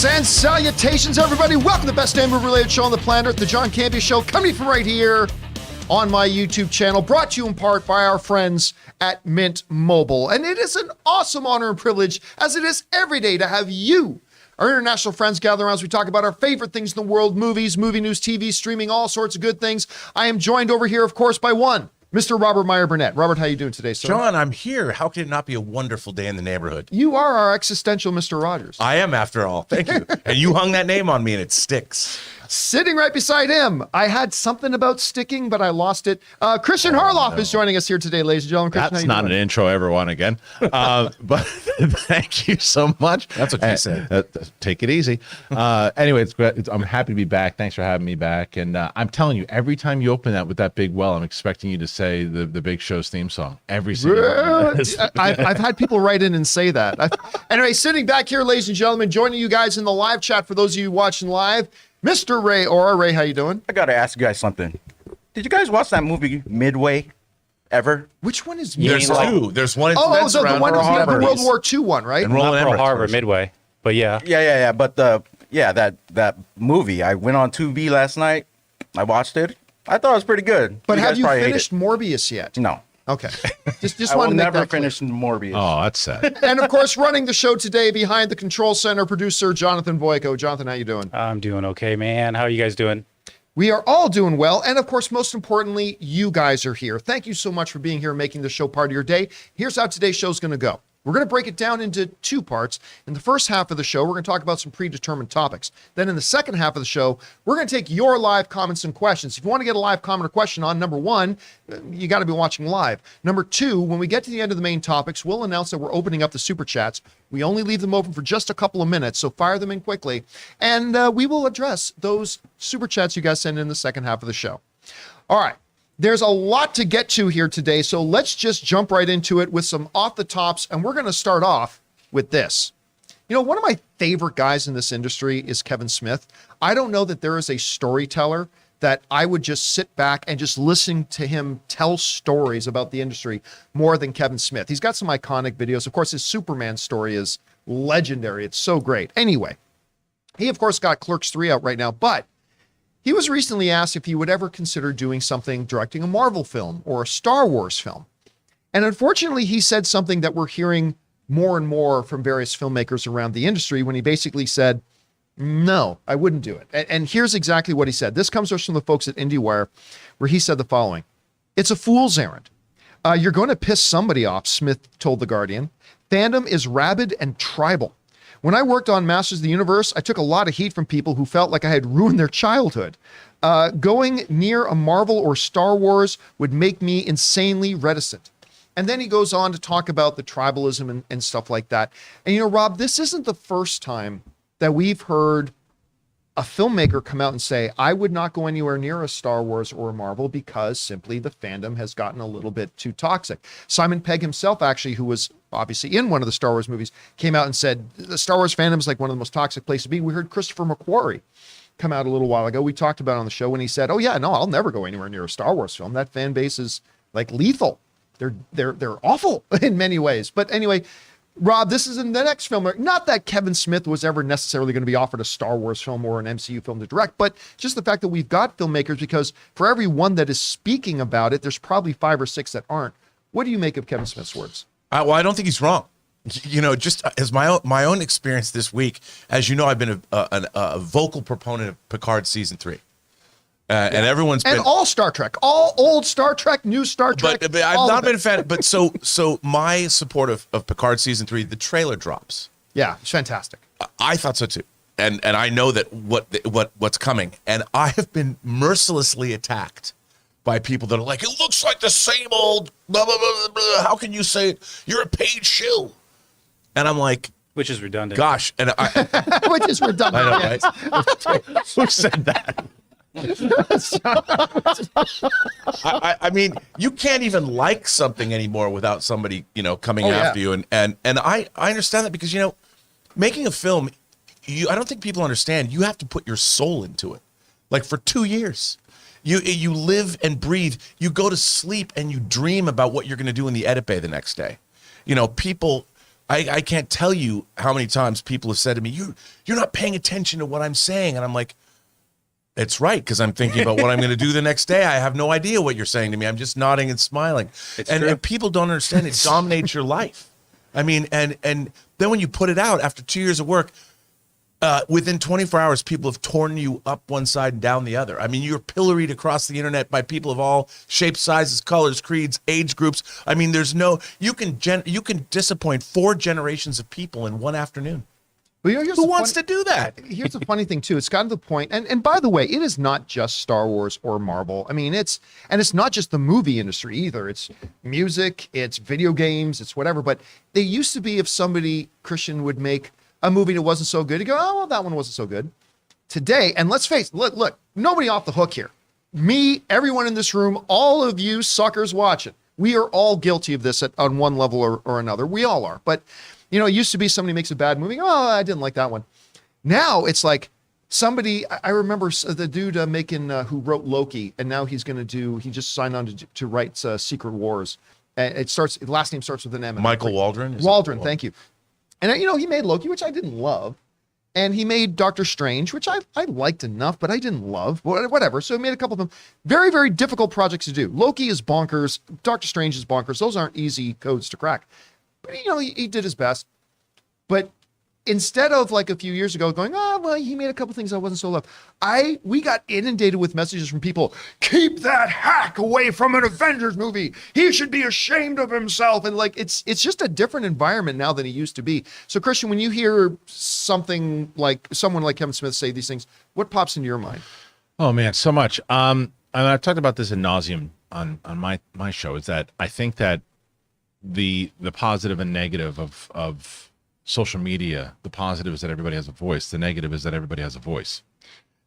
Greetings and salutations, everybody. Welcome to the best movie-related show on the planet, the John Campea Show, coming from right here on my YouTube channel, brought to you in part by our friends at Mint Mobile. And it is an awesome honor and privilege, as it is every day, to have you, our international friends, gather around as we talk about our favorite things in the world, movies, movie news, TV, streaming, all sorts of good things. I am joined over here, of course, by one, Mr. Robert Meyer Burnett. Robert, how you doing today, sir? John, I'm here. How can it not be a wonderful day in the neighborhood? You are our existential Mr. Rogers. I am, after all. Thank you. And you hung that name on me, and it sticks. Sitting right beside him, I had something about sticking, but I lost it. Christian Harloff is joining us here today, ladies and gentlemen. Christian, that's not an intro, everyone, again. But thank you so much. That's what you said. Take it easy. Anyway, it's great. I'm happy to be back. Thanks for having me back. And I'm telling you, every time you open that with that big well, I'm expecting you to say the Big Show's theme song. Every single time. I've had people write in and say that. Anyway, sitting back here, ladies and gentlemen, joining you guys in the live chat, for those of you watching live, Mr. Ray Ora. Ray, how you doing? I gotta ask you guys something. Did you guys watch that movie Midway ever? Which one is There's Midway? two. There's one. Oh, that's the around one Pearl is the Harbor. World War II one, right? And Not Roland Pearl Emmerich Harbor, first. Midway, but yeah. Yeah. But that movie. I went on Tubi last night. I watched it. I thought it was pretty good. But have guys you probably hate finished Morbius yet? it. No. Okay. Just I want will to make never that clear. finish Morbius. Oh, that's sad. And of course, running the show today behind the control center, producer Jonathan Voico. Jonathan, how you doing? I'm doing okay, man. How are you guys doing? We are all doing well. And of course, most importantly, you guys are here. Thank you so much for being here, making the show part of your day. Here's how today's show is going to go. We're going to break it down into two parts. In the first half of the show, we're going to talk about some predetermined topics. Then in the second half of the show, we're going to take your live comments and questions. If you want to get a live comment or question on, number one, you got to be watching live. Number two, when we get to the end of the main topics, we'll announce that we're opening up the super chats. We only leave them open for just a couple of minutes, so fire them in quickly. And we will address those super chats you guys send in the second half of the show. All right. There's a lot to get to here today, so let's just jump right into it with some off the tops, and we're going to start off with this. You know, one of my favorite guys in this industry is Kevin Smith. I don't know that there is a storyteller that I would just sit back and just listen to him tell stories about the industry more than Kevin Smith. He's got some iconic videos. Of course, his Superman story is legendary. It's so great. Anyway, he, of course, got Clerks 3 out right now, but he was recently asked if he would ever consider doing something, directing a Marvel film or a Star Wars film. And unfortunately, he said something that we're hearing more and more from various filmmakers around the industry, when he basically said, no, I wouldn't do it. And here's exactly what he said. This comes from the folks at IndieWire, where he said the following: "It's a fool's errand. You're going to piss somebody off," Smith told The Guardian. "Fandom is rabid and tribal. When I worked on Masters of the Universe, I took a lot of heat from people who felt like I had ruined their childhood. Going near a Marvel or Star Wars would make me insanely reticent." And then he goes on to talk about the tribalism and stuff like that. And, you know, Rob, this isn't the first time that we've heard a filmmaker come out and say, I would not go anywhere near a Star Wars or a Marvel because simply the fandom has gotten a little bit too toxic. Simon Pegg himself, actually, who was obviously in one of the Star Wars movies, came out and said, the Star Wars fandom is like one of the most toxic places to be. We heard Christopher McQuarrie come out a little while ago. We talked about it on the show when he said, oh yeah, no, I'll never go anywhere near a Star Wars film. That fan base is like lethal. They're awful in many ways. But anyway, Rob, this is in the next film. Not that Kevin Smith was ever necessarily going to be offered a Star Wars film or an MCU film to direct, but just the fact that we've got filmmakers, because for every one that is speaking about it, there's probably 5 or 6 that aren't. What do you make of Kevin Smith's words? Well, I don't think he's wrong. You know, just as my own experience this week, as you know, I've been a vocal proponent of Picard season 3. And everyone's been, and all Star Trek, all old Star Trek, new Star Trek. But I've not been a fan. But so my support of Picard season 3, the trailer drops. Yeah, it's fantastic. I thought so too, and I know that what's coming, and I have been mercilessly attacked by people that are like, it looks like the same old blah blah blah blah. How can you say it? You're a paid shill? And I'm like, Which is redundant. gosh, and Which is redundant. I know, Yes. right? Who said that? I mean, you can't even like something anymore without somebody, you know, coming after you. And I understand that, because, you know, making a film, I don't think people understand, you have to put your soul into it. Like for 2 years, you live and breathe, you go to sleep and you dream about what you're going to do in the edit bay the next day. You know, people, I can't tell you how many times people have said to me, you're not paying attention to what I'm saying. And I'm like, it's right, because I'm thinking about what I'm going to do the next day. I have no idea what you're saying to me. I'm just nodding and smiling. And people don't understand it dominates your life. I mean, and then when you put it out after 2 years of work, within 24 hours, people have torn you up one side and down the other. I mean, you're pilloried across the internet by people of all shapes, sizes, colors, creeds, age groups. I mean, you can disappoint 4 generations of people in one afternoon. Well, who wants to do that? Here's the funny thing too. It's gotten to the point, and by the way, it is not just Star Wars or Marvel. I mean, it's not just the movie industry either. It's music, it's video games, it's whatever. But they used to be, if somebody, Christian, would make a movie that wasn't so good, you go, oh, well, that one wasn't so good. Today, and let's face it, look, nobody off the hook here. Me, everyone in this room, all of you suckers watching, we are all guilty of this on one level or another. We all are. But it used to be somebody makes a bad movie. Oh, I didn't like that one. Now it's like somebody, I remember the dude making, who wrote Loki, and now he just signed on to write Secret Wars. The last name starts with an M. Michael Waldron? Waldron, thank you. And, he made Loki, which I didn't love. And he made Doctor Strange, which I liked enough, but I didn't love. Whatever. So he made a couple of them. Very, very difficult projects to do. Loki is bonkers. Doctor Strange is bonkers. Those aren't easy codes to crack. But, he did his best. But instead of like a few years ago going, oh, well, he made a couple things I wasn't so loved. We got inundated with messages from people, keep that hack away from an Avengers movie. He should be ashamed of himself. And like, it's just a different environment now than it used to be. So Christian, when you hear someone like Kevin Smith say these things, what pops into your mind? Oh man, so much. And I've talked about this ad nauseum on my show, is that I think that the positive and negative of social media, the positive is that everybody has a voice. The negative is that everybody has a voice.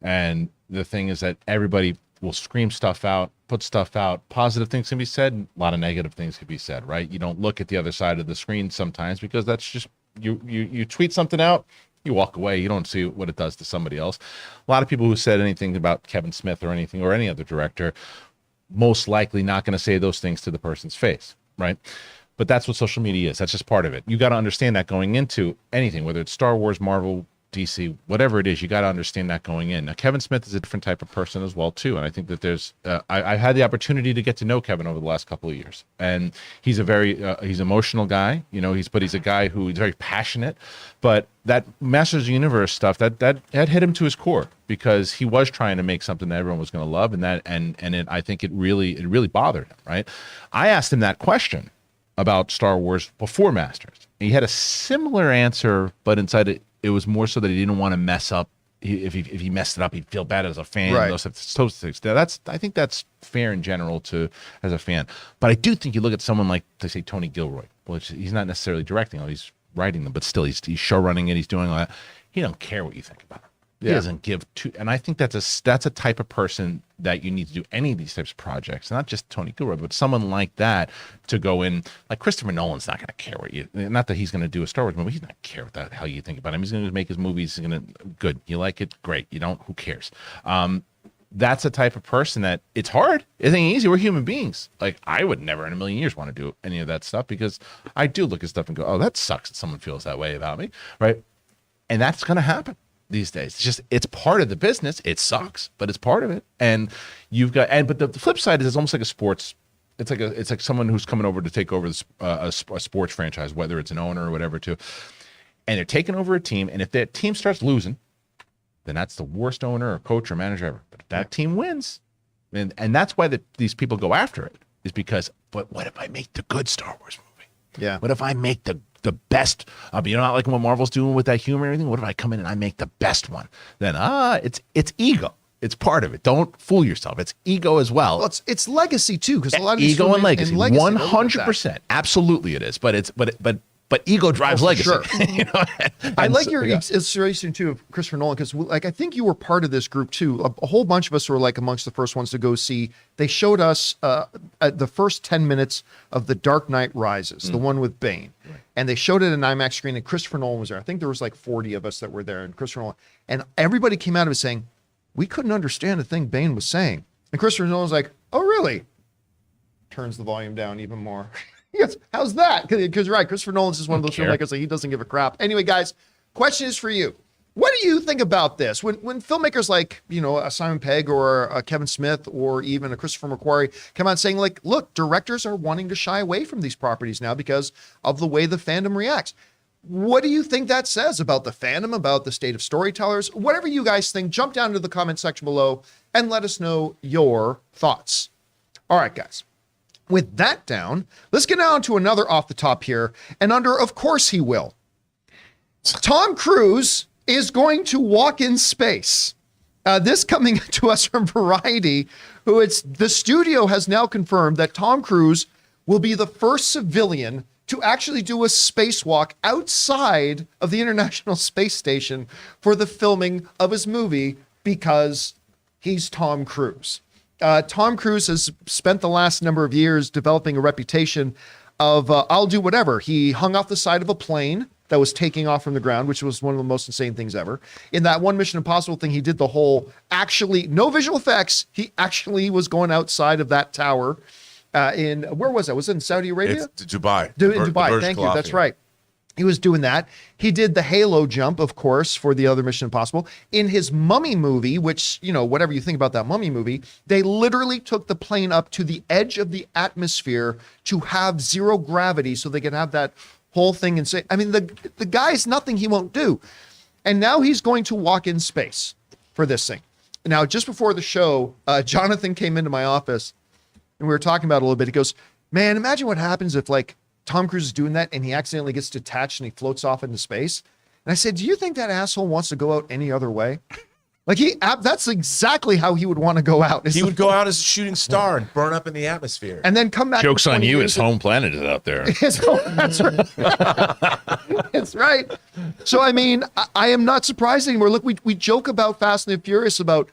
And the thing is that everybody will scream stuff out, put stuff out. Positive things can be said, and a lot of negative things can be said, right? You don't look at the other side of the screen sometimes because that's just, you tweet something out, you walk away, you don't see what it does to somebody else. A lot of people who said anything about Kevin Smith or anything or any other director, most likely not going to say those things to the person's face, right? But that's what social media is. That's just part of it. You got to understand that going into anything, whether it's Star Wars, Marvel, DC, whatever it is, you got to understand that going in. Now, Kevin Smith is a different type of person as well, too. And I think that there's, I've had the opportunity to get to know Kevin over the last couple of years. And he's a very, he's an emotional guy, but he's a guy who is very passionate. But that Masters of the Universe stuff, that hit him to his core, because he was trying to make something that everyone was going to love. I think it really bothered him, right? I asked him that question about Star Wars before Masters. He had a similar answer, but inside it was more so that he didn't want to mess up. If he messed it up, he'd feel bad as a fan. Right. Those things. I think that's fair in general as a fan. But I do think you look at someone like, they say, Tony Gilroy, which he's not necessarily directing, he's writing them, but still he's show running it, he's doing all that. He don't care what you think about him. He doesn't give two, and I think that's a type of person that you need to do any of these types of projects. Not just Tony Gilroy, but someone like that to go in. Like Christopher Nolan's not going to care what you. Not that he's going to do a Star Wars movie. He's not going to care what the hell you think about him. He's going to make his movies. He's going to good. You like it, great. You don't. Who cares? That's a type of person that it's hard. It ain't easy. We're human beings. Like I would never in a million years want to do any of that stuff, because I do look at stuff and go, oh, that sucks that someone feels that way about me, right? And that's going to happen these days. It's part of the business. It sucks, but it's part of it. And but the flip side is it's almost like a sports. It's like someone who's coming over to take over a sports franchise, whether it's an owner or whatever, too. And they're taking over a team. And if that team starts losing, then that's the worst owner or coach or manager ever. But if that team wins, and that's why these people go after it, is because, but what if I make the good Star Wars movie? Yeah. What if I make the best, not like what Marvel's doing with that humor and everything. What if I come in and I make the best one? Then it's ego. It's part of it. Don't fool yourself. It's ego as well. Well, it's legacy too, because a lot of ego and legacy, 100%. Absolutely, it is. But ego drives legacy. Sure. I like your yeah. illustration too of Christopher Nolan, because I think you were part of this group too. A whole bunch of us were like amongst the first ones to go see. They showed us the first 10 minutes of The Dark Knight Rises, the one with Bane. Right. And they showed it in an IMAX screen, and Christopher Nolan was there. I think there was like 40 of us that were there, and Christopher Nolan. And everybody came out of it saying, we couldn't understand a thing Bane was saying. And Christopher Nolan's like, oh, really? Turns the volume down even more. He goes, how's that? Because right, Christopher Nolan's just one of those care. filmmakers that he doesn't give a crap. Anyway, guys, question is for you. What do you think about this? When filmmakers like, a Simon Pegg or a Kevin Smith or even a Christopher McQuarrie come out saying like, look, directors are wanting to shy away from these properties now because of the way the fandom reacts. What do you think that says about the fandom, about the state of storytellers? Whatever you guys think, jump down to the comment section below and let us know your thoughts. All right, guys. With that down, let's get down to another off the top here. And under, of course he will. Tom Cruise is going to walk in space. This coming to us from Variety, the studio has now confirmed that Tom Cruise will be the first civilian to actually do a spacewalk outside of the International Space Station for the filming of his movie because he's Tom Cruise. Tom Cruise has spent the last number of years developing a reputation of I'll do whatever. He hung off the side of a plane that was taking off from the ground, which was one of the most insane things ever. In that one Mission Impossible thing, he did the whole, actually, no visual effects. He actually was going outside of that tower where was that? Was it in Saudi Arabia? It's Dubai. In Dubai, thank you. That's right. He was doing that. He did the Halo jump, of course, for the other Mission Impossible. In his Mummy movie, which, whatever you think about that Mummy movie, they literally took the plane up to the edge of the atmosphere to have zero gravity so they could have that whole thing and say, I mean, the guy's nothing he won't do. And now he's going to walk in space for this thing. Now, just before the show, Jonathan came into my office and we were talking about it a little bit. He goes, man, imagine what happens if Tom Cruise is doing that and he accidentally gets detached and he floats off into space. And I said, do you think that asshole wants to go out any other way? That's exactly how he would want to go out. He would go out as a shooting star and burn up in the atmosphere. And then come back. Joke's on you. His home planet is out there. That's right. That's right. So, I mean, I am not surprised anymore. Look, we joke about Fast and the Furious about,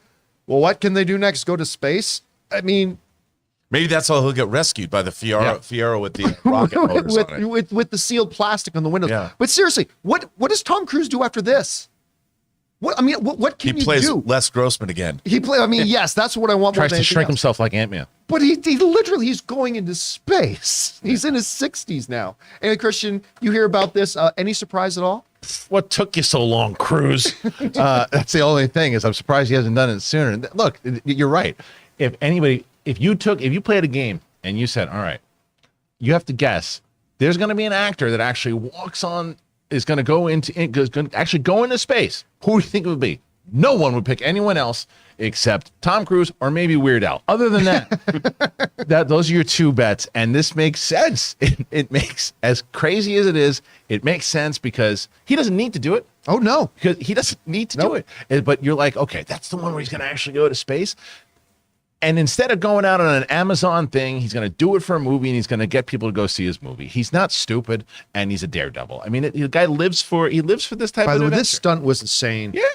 well, what can they do next? Go to space? I mean, maybe that's how he'll get rescued by the Fiero with the rocket motors on it. With the sealed plastic on the windows. Yeah. But seriously, what does Tom Cruise do after this? What can he you plays do? Les Grossman again. Yes, that's what I want. Tries more than to shrink anything else. himself like Ant-Man. But he literally, he's going into space. He's in his 60s now. Anyway, Christian, you hear about this. Any surprise at all? What took you so long, Cruise? That's the only thing is I'm surprised he hasn't done it sooner. Look, you're right. If you played a game and you said, all right, you have to guess, there's going to be an actor that actually is going to actually go into space. Who do you think it would be? No one would pick anyone else except Tom Cruise or maybe Weird Al. Other than that, those are your two bets, and this makes sense. It makes, as crazy as it is, it makes sense because he doesn't need to do it. Oh no, Because he doesn't need to do it. But you're like, okay, that's the one where he's going to actually go to space. And instead of going out on an Amazon thing, he's going to do it for a movie and he's going to get people to go see his movie. He's not stupid and he's a darebevil. I mean, the guy lives for this type By of the way, adventure. this stunt was insane. Yeah,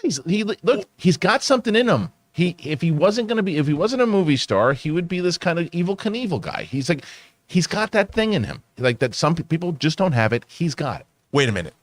he's got something in him. If he wasn't a movie star, he would be this kind of evil Knievel guy. He's got that thing in him. Like that some people just don't have it. He's got it. Wait a minute.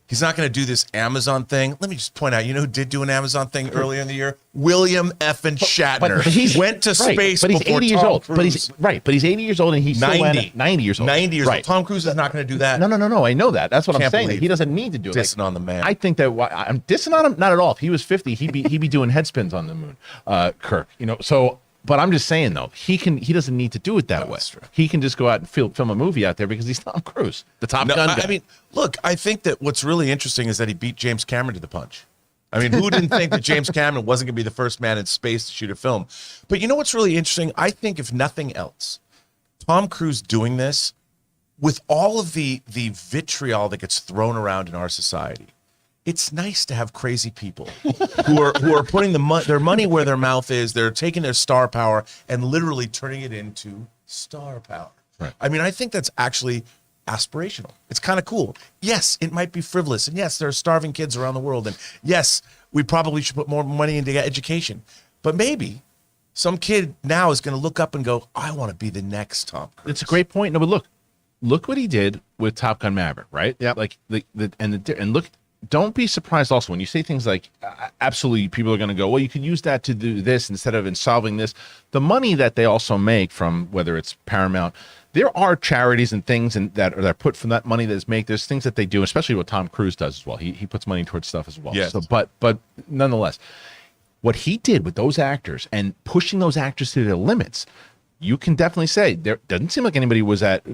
He's not going to do this Amazon thing. Let me just point out, who did do an Amazon thing earlier in the year? William effing Shatner. He went to space but he's before 80 years Tom old. Cruise. But he's 80 years old and he's 90. 90 years old. 90 years right. old. Tom Cruise is not going to do that. No. I know that. That's what I'm Can't saying. believe He doesn't need to do it. dissing on the man. I think that I'm dissing on him. Not at all. If he was 50, he'd be doing head spins on the moon. Kirk. So. But I'm just saying though, he doesn't need to do it that way. That's true. He can just go out and film a movie out there because he's Tom Cruise, the Top Gun guy. I mean, look, I think that what's really interesting is that he beat James Cameron to the punch. I mean, who didn't think that James Cameron wasn't going to be the first man in space to shoot a film? But you know what's really interesting? I think if nothing else, Tom Cruise doing this with all of the vitriol that gets thrown around in our society, it's nice to have crazy people who are putting their money where their mouth is. They're taking their star power and literally turning it into star power. Right. I mean, I think that's actually aspirational. It's kind of cool. Yes, it might be frivolous. And yes, there are starving kids around the world. And yes, we probably should put more money into education. But maybe some kid now is going to look up and go, I want to be the next Tom Cruise. It's a great point. No, but look what he did with Top Gun Maverick, right? Yeah. Like and look. Don't be surprised also when you say things like, absolutely, people are going to go, well, you could use that to do this instead of in solving this. The money that they also make from whether it's Paramount, there are charities and things that are put from that money that's made. There's things that they do, especially what Tom Cruise does as well. He puts money towards stuff as well. Yes. So, but nonetheless, what he did with those actors and pushing those actors to their limits, you can definitely say there doesn't seem like anybody was at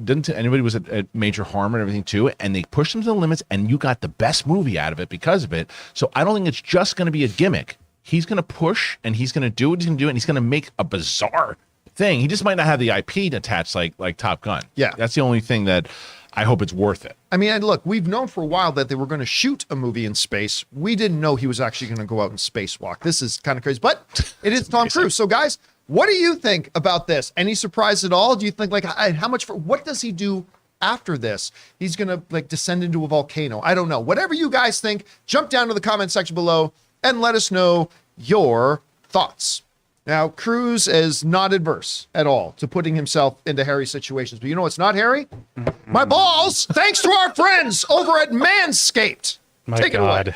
major harm and everything too, and they pushed them to the limits, and you got the best movie out of it because of it. So I don't think it's just going to be a gimmick. He's going to push, and he's going to do what he's going to do, and he's going to make a bizarre thing. He just might not have the IP attached like Top Gun. Yeah, that's the only thing that I hope it's worth it. I mean, and look, we've known for a while that they were going to shoot a movie in space. We didn't know he was actually going to go out and spacewalk. This is kind of crazy, but it is Tom Cruise. So guys, what do you think about this? Any surprise at all? Do you think like how much what does he do after this? He's going to like descend into a volcano. I don't know. Whatever you guys think, jump down to the comment section below and let us know your thoughts. Now, Cruise is not adverse at all to putting himself into hairy situations, but you know what's not hairy? My balls, thanks to our friends over at MANSCAPED. Take it away.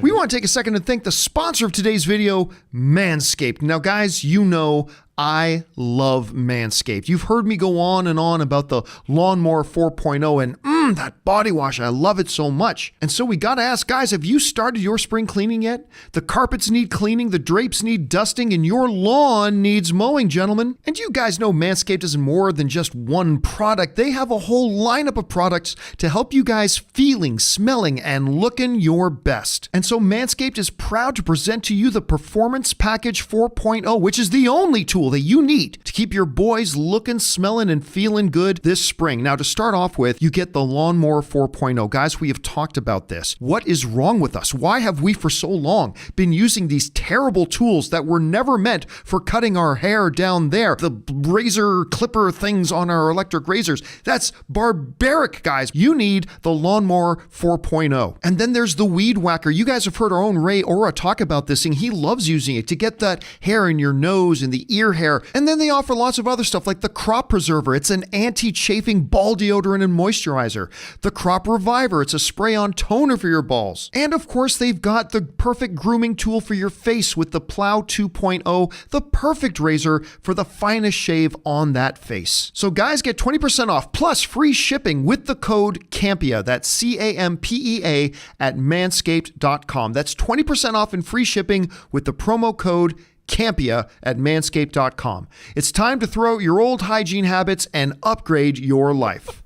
We want to take a second to thank the sponsor of today's video, MANSCAPED. Now, guys, you know I love Manscaped. You've heard me go on and on about the Lawnmower 4.0 and that body wash. I love it so much. And so we got to ask, guys, have you started your spring cleaning yet? The carpets need cleaning, the drapes need dusting, and your lawn needs mowing, gentlemen. And you guys know Manscaped is more than just one product. They have a whole lineup of products to help you guys feeling, smelling, and looking your best. And so Manscaped is proud to present to you the Performance Package 4.0, which is the only tool that you need to keep your boys looking, smelling, and feeling good this spring. Now, to start off with, you get the Lawnmower 4.0. Guys, we have talked about this. What is wrong with us? Why have we for so long been using these terrible tools that were never meant for cutting our hair down there? The razor clipper things on our electric razors. That's barbaric, guys. You need the Lawnmower 4.0. And then there's the Weed Whacker. You guys have heard our own Ray Ora talk about this thing. He loves using it to get that hair in your nose and the ear hair. And then they offer lots of other stuff like the Crop Preserver. It's an anti-chafing ball deodorant and moisturizer. The Crop Reviver. It's a spray-on toner for your balls. And of course, they've got the perfect grooming tool for your face with the Plow 2.0, the perfect razor for the finest shave on that face. So guys, get 20% off plus free shipping with the code Campea. That's CAMPEA at manscaped.com. That's 20% off and free shipping with the promo code Campea at manscaped.com. It's time to throw out your old hygiene habits and upgrade your life.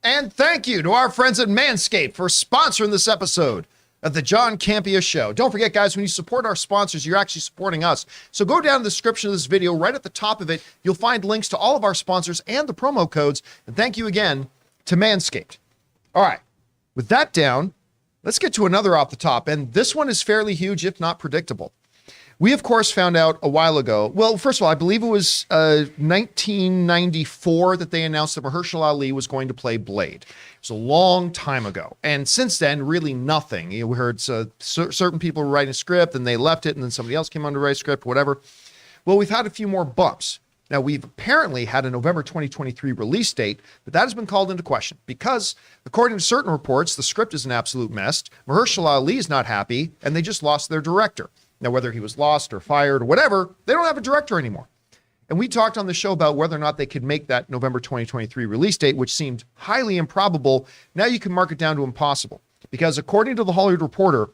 And thank you to our friends at Manscaped for sponsoring this episode of the John Campea Show. Don't forget, guys, when you support our sponsors, you're actually supporting us. So go down to the description of this video. Right at the top of it, you'll find links to all of our sponsors and the promo codes. And thank you again to Manscaped. All right, with that down, let's get to another off the top. And this one is fairly huge, if not predictable. We, of course, found out a while ago. Well, first of all, I believe it was 1994 that they announced that Mahershala Ali was going to play Blade. It was a long time ago. And since then, really nothing. We heard certain people were writing a script, and they left it, and then somebody else came on to write a script, whatever. Well, we've had a few more bumps. Now, we've apparently had a November 2023 release date, but that has been called into question because, according to certain reports, the script is an absolute mess. Mahershala Ali is not happy, and they just lost their director. Now, whether he was lost or fired or whatever, they don't have a director anymore. And we talked on the show about whether or not they could make that November 2023 release date, which seemed highly improbable. Now you can mark it down to impossible. Because according to the Hollywood Reporter,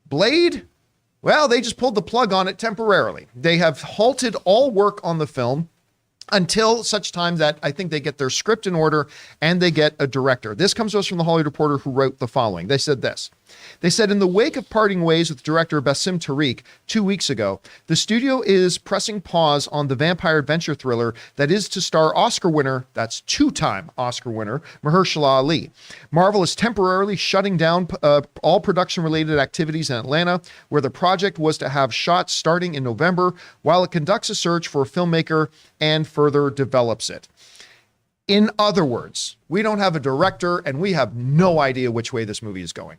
Blade, well, they just pulled the plug on it temporarily. They have halted all work on the film until such time that I think they get their script in order and they get a director. This comes to us from the Hollywood Reporter, who wrote the following. They said this. They said, in the wake of parting ways with director Bassem Tariq 2 weeks ago, the studio is pressing pause on the vampire adventure thriller that is to star Oscar winner, that's two-time Oscar winner, Mahershala Ali. Marvel is temporarily shutting down all production-related activities in Atlanta, where the project was to have shots starting in November, while it conducts a search for a filmmaker and further develops it. In other words, we don't have a director, and we have no idea which way this movie is going.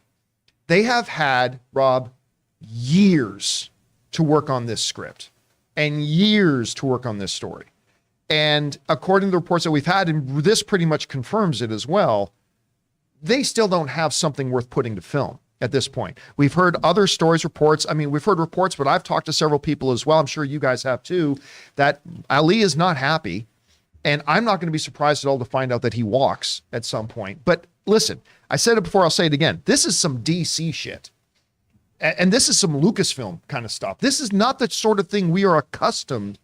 They have had, Rob, years to work on this script and years to work on this story. And according to the reports that we've had, and this pretty much confirms it as well, they still don't have something worth putting to film at this point. We've heard other stories, reports. I mean, we've heard reports, but I've talked to several people as well. I'm sure you guys have too, that Ali is not happy. And I'm not going to be surprised at all to find out that he walks at some point. But listen, I said it before, I'll say it again. This is some DC shit. And this is some Lucasfilm kind of stuff. This is not the sort of thing we are accustomed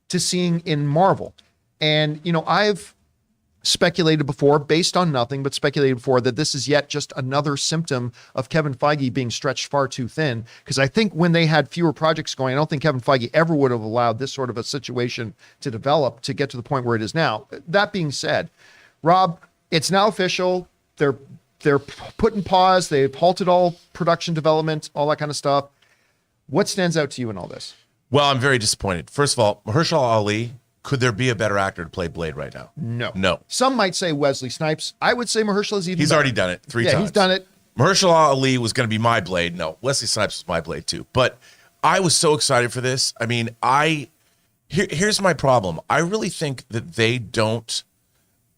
to seeing in Marvel. And, you know, I've speculated before, based on nothing, but speculated before, that this is yet just another symptom of Kevin Feige being stretched far too thin. Because I think when they had fewer projects going, I don't think Kevin Feige ever would have allowed this sort of a situation to develop to get to the point where it is now. That being said, Rob, it's now official. They're put in pause. They've halted all production development, all that kind of stuff. What stands out to you in all this? Well, I'm very disappointed. First of all, Mahershala Ali, could there be a better actor to play Blade right now? No. Some might say Wesley Snipes. I would say Mahershala's even He's better. already done it 3 times. Yeah, he's done it. Mahershala Ali was going to be my Blade. No, Wesley Snipes was my Blade too. But I was so excited for this. I mean, here's my problem. I really think that they don't,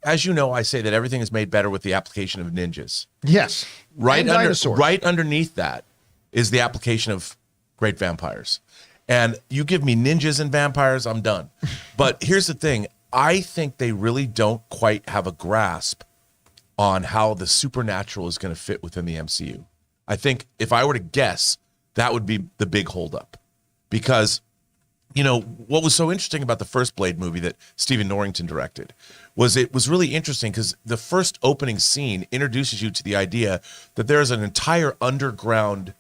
as you know, I say that everything is made better with the application of ninjas. Yes. And dinosaurs. Right underneath that is the application of great vampires. And you give me ninjas and vampires, I'm done. But here's the thing. I think they really don't quite have a grasp on how the supernatural is going to fit within the MCU. I think if I were to guess, that would be the big holdup. Because, you know, what was so interesting about the first Blade movie that Stephen Norrington directed was it was really interesting because the first opening scene introduces you to the idea that there is an entire underground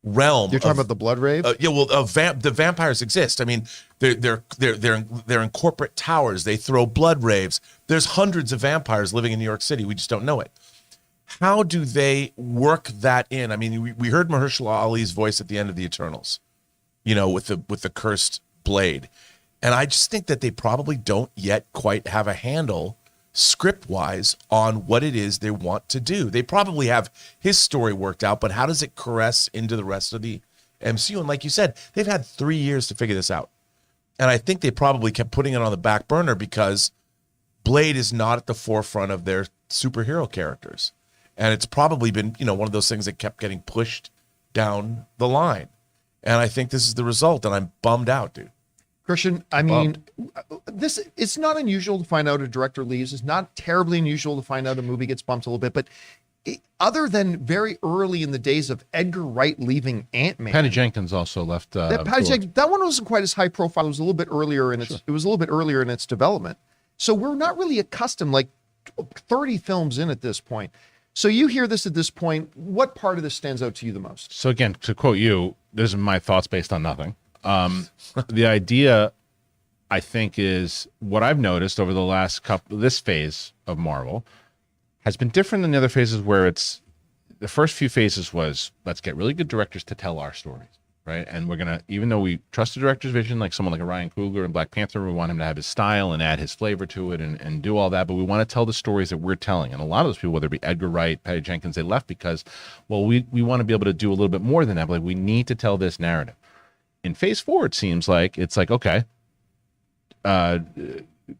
realm. You're talking about the Blood Rave? The vampires exist. I mean, they're in corporate towers. They throw blood raves. There's hundreds of vampires living in New York City. We just don't know it. How do they work that in? I mean, we heard Mahershala Ali's voice at the end of the Eternals, you know, with the cursed blade, and I just think that they probably don't yet quite have a handle script-wise on what it is they want to do. They probably have his story worked out, but how does it caress into the rest of the MCU? And like you said, they've had 3 years to figure this out. And I think they probably kept putting it on the back burner because Blade is not at the forefront of their superhero characters. And it's probably been, you know, one of those things that kept getting pushed down the line. And I think this is the result, and I'm bummed out, dude. Christian, I mean, it's not unusual to find out a director leaves. It's not terribly unusual to find out a movie gets bumped a little bit. But other than very early in the days of Edgar Wright leaving Ant-Man, Patty Jenkins also left. that one wasn't quite as high profile. It was a little bit earlier in its. It was a little bit earlier in its development. So we're not really accustomed, like 30 films in at this point. So you hear this at this point. What part of this stands out to you the most? So again, to quote you, this is my thoughts based on nothing. The idea, I think, is what I've noticed over the last this phase of Marvel has been different than the other phases where it's the first few phases was let's get really good directors to tell our stories, right? And we're going to, even though we trust the director's vision, like someone like a Ryan Coogler in Black Panther, we want him to have his style and add his flavor to it and do all that, but we want to tell the stories that we're telling. And a lot of those people, whether it be Edgar Wright, Patty Jenkins, they left because, well, we want to be able to do a little bit more than that, but like, we need to tell this narrative. In phase 4, it seems like it's like, okay,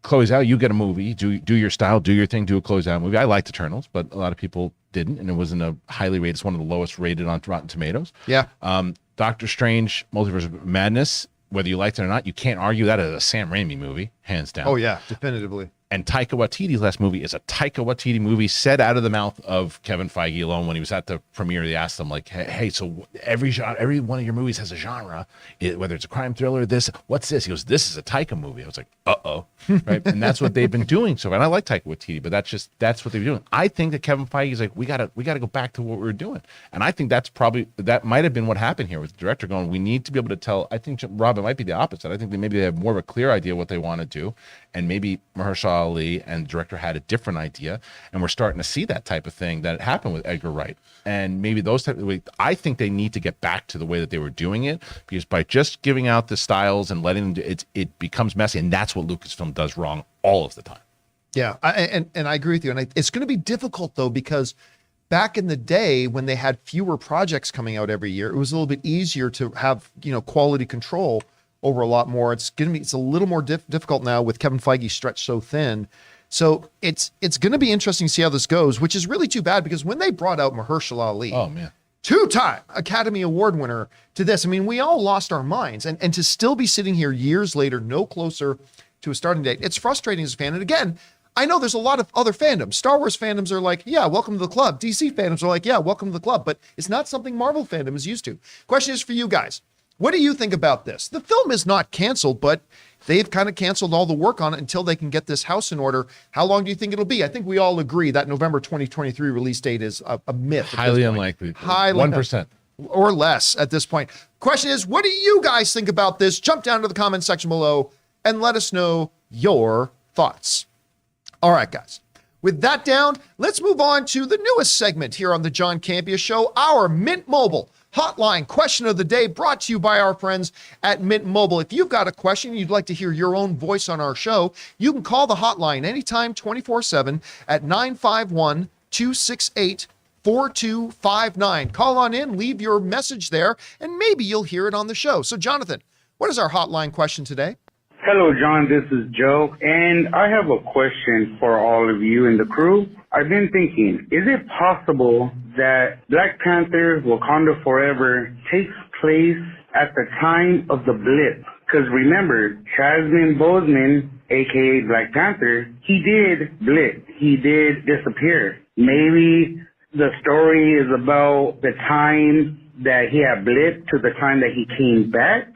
close out, you get a movie, do your style, do your thing, do a closeout movie. I liked Eternals, but a lot of people didn't, and it wasn't a highly rated. It's one of the lowest rated on Rotten Tomatoes. Yeah. Doctor Strange, Multiverse of Madness, whether you liked it or not, you can't argue that as a Sam Raimi movie, hands down. Oh yeah, definitively. And Taika Waititi's last movie is a Taika Waititi movie said out of the mouth of Kevin Feige alone when he was at the premiere. They asked him like, hey, so every one of your movies has a genre, whether it's a crime thriller, what's this? He goes, this is a Taika movie. I was like, uh-oh, right? And that's what they've been doing. So, and I like Taika Waititi, but that's what they're doing. I think that Kevin Feige is like, we gotta go back to what we were doing. And I think that might have been what happened here with the director going, we need to be able to tell. I think, Rob, it might be the opposite. I think they have more of a clear idea what they want to do. And maybe Mahershala Ali and the director had a different idea, and we're starting to see that type of thing that happened with Edgar Wright. And maybe those type of, I think they need to get back to the way that they were doing it, because by just giving out the styles and letting them do it becomes messy, and that's what Lucasfilm does wrong all of the time. Yeah, and I agree with you. And it's going to be difficult though, because back in the day when they had fewer projects coming out every year, it was a little bit easier to have quality control over a lot more. It's a little more difficult now with Kevin Feige stretched so thin. So it's going to be interesting to see how this goes, which is really too bad because when they brought out Mahershala Ali, oh man, 2-time Academy Award winner, to this, I mean, we all lost our minds, and to still be sitting here years later, no closer to a starting date. It's frustrating as a fan. And again, I know there's a lot of other fandoms. Star Wars fandoms are like, yeah, welcome to the club. DC fandoms are like, yeah, welcome to the club. But it's not something Marvel fandom is used to. Question is for you guys. What do you think about this? The film is not canceled, but they've kind of canceled all the work on it until they can get this house in order. How long do you think it'll be? I think we all agree that November 2023 release date is a myth. Highly unlikely. Highly 1%. or less at this point. Question is, what do you guys think about this? Jump down to the comment section below and let us know your thoughts. All right, guys. With that down, let's move on to the newest segment here on the John Campea Show, our Mint Mobile Hotline Question of the Day, brought to you by our friends at Mint Mobile. If you've got a question you'd like to hear your own voice on our show, you can call the hotline anytime 24/7 at 951-268-4259. Call on in, leave your message there, and maybe you'll hear it on the show. So, Jonathan, what is our hotline question today? Hello, John. This is Joe, and I have a question for all of you in the crew. I've been thinking, is it possible that Black Panther Wakanda Forever takes place at the time of the blip? Because remember, Chadwick Boseman, a.k.a. Black Panther, he did blip. He did disappear. Maybe the story is about the time that he had blipped to the time that he came back.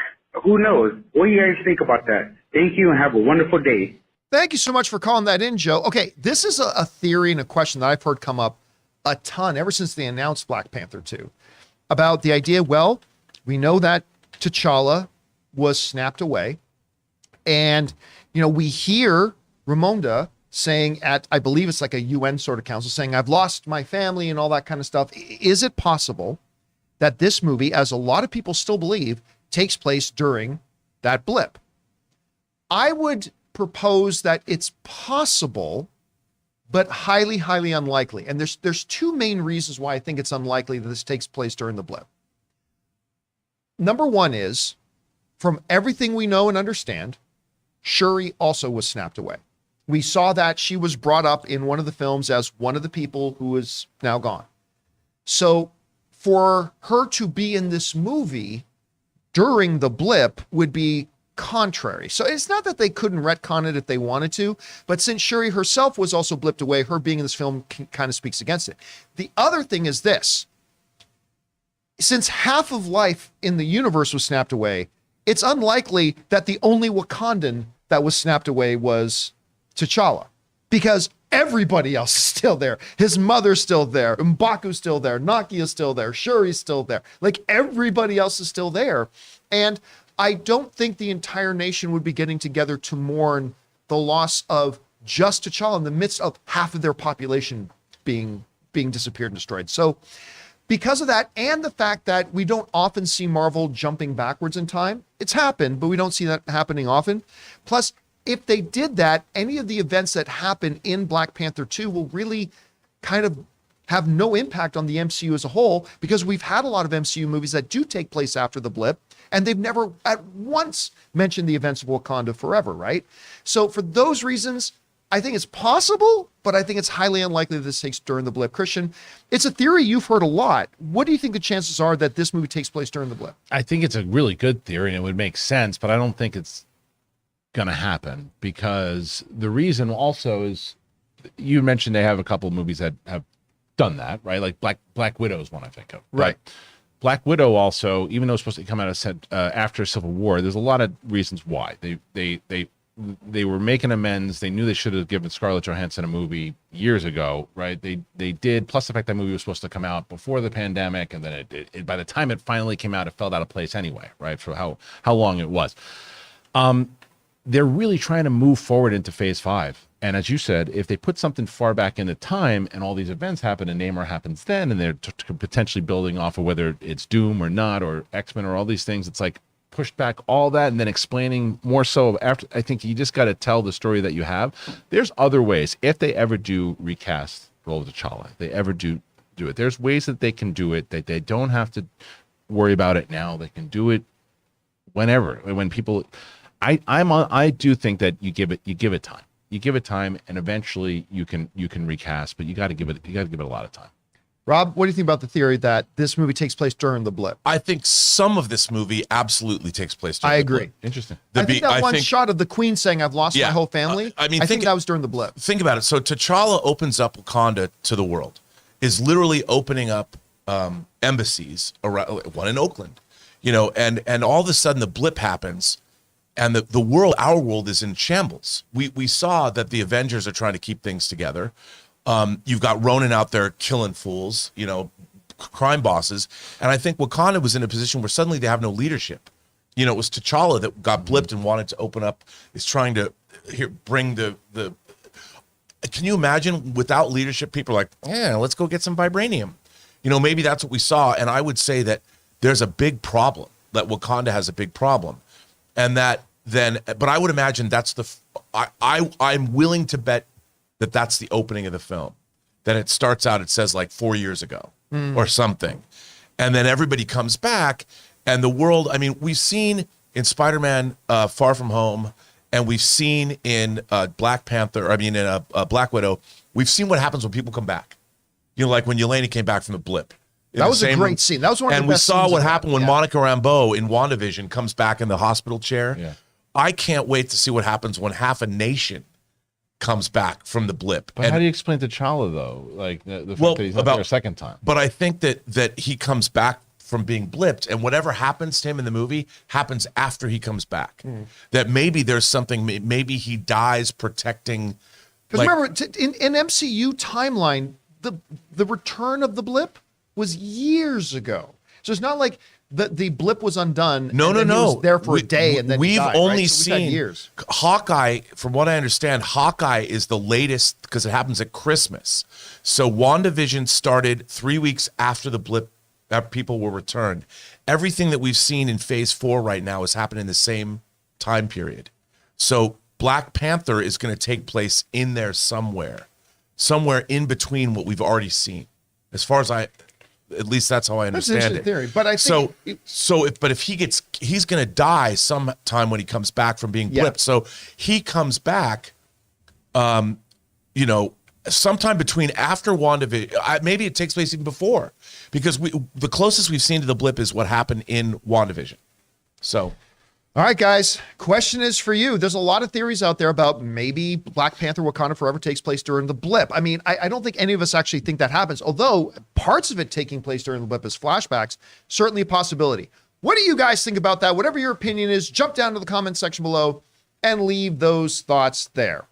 Who knows? What do you guys think about that? Thank you and have a wonderful day. Thank you so much for calling that in, Joe. Okay, this is a theory and a question that I've heard come up a ton ever since they announced Black Panther 2 about the idea, well, we know that T'Challa was snapped away. And, you know, we hear Ramonda saying at, I believe it's like a UN sort of council, saying, I've lost my family and all that kind of stuff. Is it possible that this movie, as a lot of people still believe, takes place during that blip? I would propose that it's possible, but highly, highly unlikely. And there's two main reasons why I think it's unlikely that this takes place during the blip. Number one is, from everything we know and understand, Shuri also was snapped away. We saw that she was brought up in one of the films as one of the people who is now gone. So for her to be in this movie during the blip would be contrary. So it's not that they couldn't retcon it if they wanted to, but since Shuri herself was also blipped away, her being in this film kind of speaks against it. The other thing is this. Since half of life in the universe was snapped away, it's unlikely that the only Wakandan that was snapped away was T'Challa, because everybody else is still there. His mother's still there. M'Baku's still there. Nakia's still there. Shuri's still there. Like, everybody else is still there. And I don't think the entire nation would be getting together to mourn the loss of just T'Challa in the midst of half of their population being disappeared and destroyed. So because of that, and the fact that we don't often see Marvel jumping backwards in time, it's happened, but we don't see that happening often. Plus, if they did that, any of the events that happen in Black Panther 2 will really kind of have no impact on the MCU as a whole, because we've had a lot of MCU movies that do take place after the blip, and they've never at once mentioned the events of Wakanda Forever, right? So for those reasons, I think it's possible, but I think it's highly unlikely that this takes during the blip. Christian, it's a theory you've heard a lot. What do you think the chances are that this movie takes place during the blip? I think it's a really good theory and it would make sense, but I don't think it's going to happen, because the reason also is, you mentioned they have a couple of movies that have done that, right? Like Black Widow is one I think of. Right. Black Widow also, even though it's supposed to come out after Civil War, there's a lot of reasons why. They were making amends. They knew they should have given Scarlett Johansson a movie years ago, right? They did. Plus the fact that movie was supposed to come out before the pandemic, and then it by the time it finally came out, it fell out of place anyway, right? For how long it was. They're really trying to move forward into Phase 5. And as you said, if they put something far back into time and all these events happen and Namor happens then, and they're potentially building off of whether it's Doom or not, or X-Men or all these things, it's like pushed back all that and then explaining more so after. I think you just got to tell the story that you have. There's other ways. If they ever do recast role of T'Challa, if they ever do it, there's ways that they can do it, that they don't have to worry about it now. They can do it whenever, when people... I do think that you give it time. You give it time, and eventually you can recast, but you got to give it a lot of time. Rob, what do you think about the theory that this movie takes place during the blip? I think some of this movie absolutely takes place during I the agree. blip. Interesting. I think that one shot of the Queen saying, "I've lost my whole family." I mean, I think that was during the blip. Think about it. So T'Challa opens up Wakanda to the world, is literally opening up embassies around, one in Oakland, and all of a sudden the blip happens, and the world, our world, is in shambles. We saw that the Avengers are trying to keep things together. You've got Ronin out there killing fools, crime bosses. And I think Wakanda was in a position where suddenly they have no leadership. It was T'Challa that got blipped and wanted to open up, is trying to bring the. Can you imagine without leadership, people are like, yeah, let's go get some vibranium. Maybe that's what we saw. And I would say that there's a big problem, that Wakanda has a big problem. And that then, but I would imagine that's I'm willing to bet that that's the opening of the film. Then it starts out, it says like 4 years ago or something. And then everybody comes back and the world, I mean, we've seen in Spider-Man Far From Home, and we've seen in Black Panther, in Black Widow, we've seen what happens when people come back. Like when Yelena came back from the blip. That was a great scene. That was one of the best scenes. And we saw what happened when Monica Rambeau in WandaVision comes back in the hospital chair. Yeah. I can't wait to see what happens when half a nation comes back from the blip. But how do you explain T'Challa though? Like the fact that he's not there a second time. But I think that he comes back from being blipped, and whatever happens to him in the movie happens after he comes back. That maybe there's something. Maybe he dies protecting. Because remember, in MCU timeline, the return of the blip was years ago. So it's not like the blip was undone. No. He was there for a day, and then we've he died, only right? So we've had seen years. Hawkeye. From what I understand, Hawkeye is the latest because it happens at Christmas. So WandaVision started 3 weeks after the blip. That people were returned. Everything that we've seen in Phase 4 right now is happening in the same time period. So Black Panther is going to take place in there somewhere in between what we've already seen. As far as at least that's how I understand That's an it. interesting theory, but I think he's going to die sometime when he comes back from being blipped. Yeah. So he comes back, sometime between after WandaVision, maybe it takes place even before, because the closest we've seen to the blip is what happened in WandaVision. So, all right, guys, question is for you. There's a lot of theories out there about maybe Black Panther Wakanda Forever takes place during the blip. I mean, I don't think any of us actually think that happens, although parts of it taking place during the blip as flashbacks, certainly a possibility. What do you guys think about that? Whatever your opinion is, jump down to the comment section below and leave those thoughts there.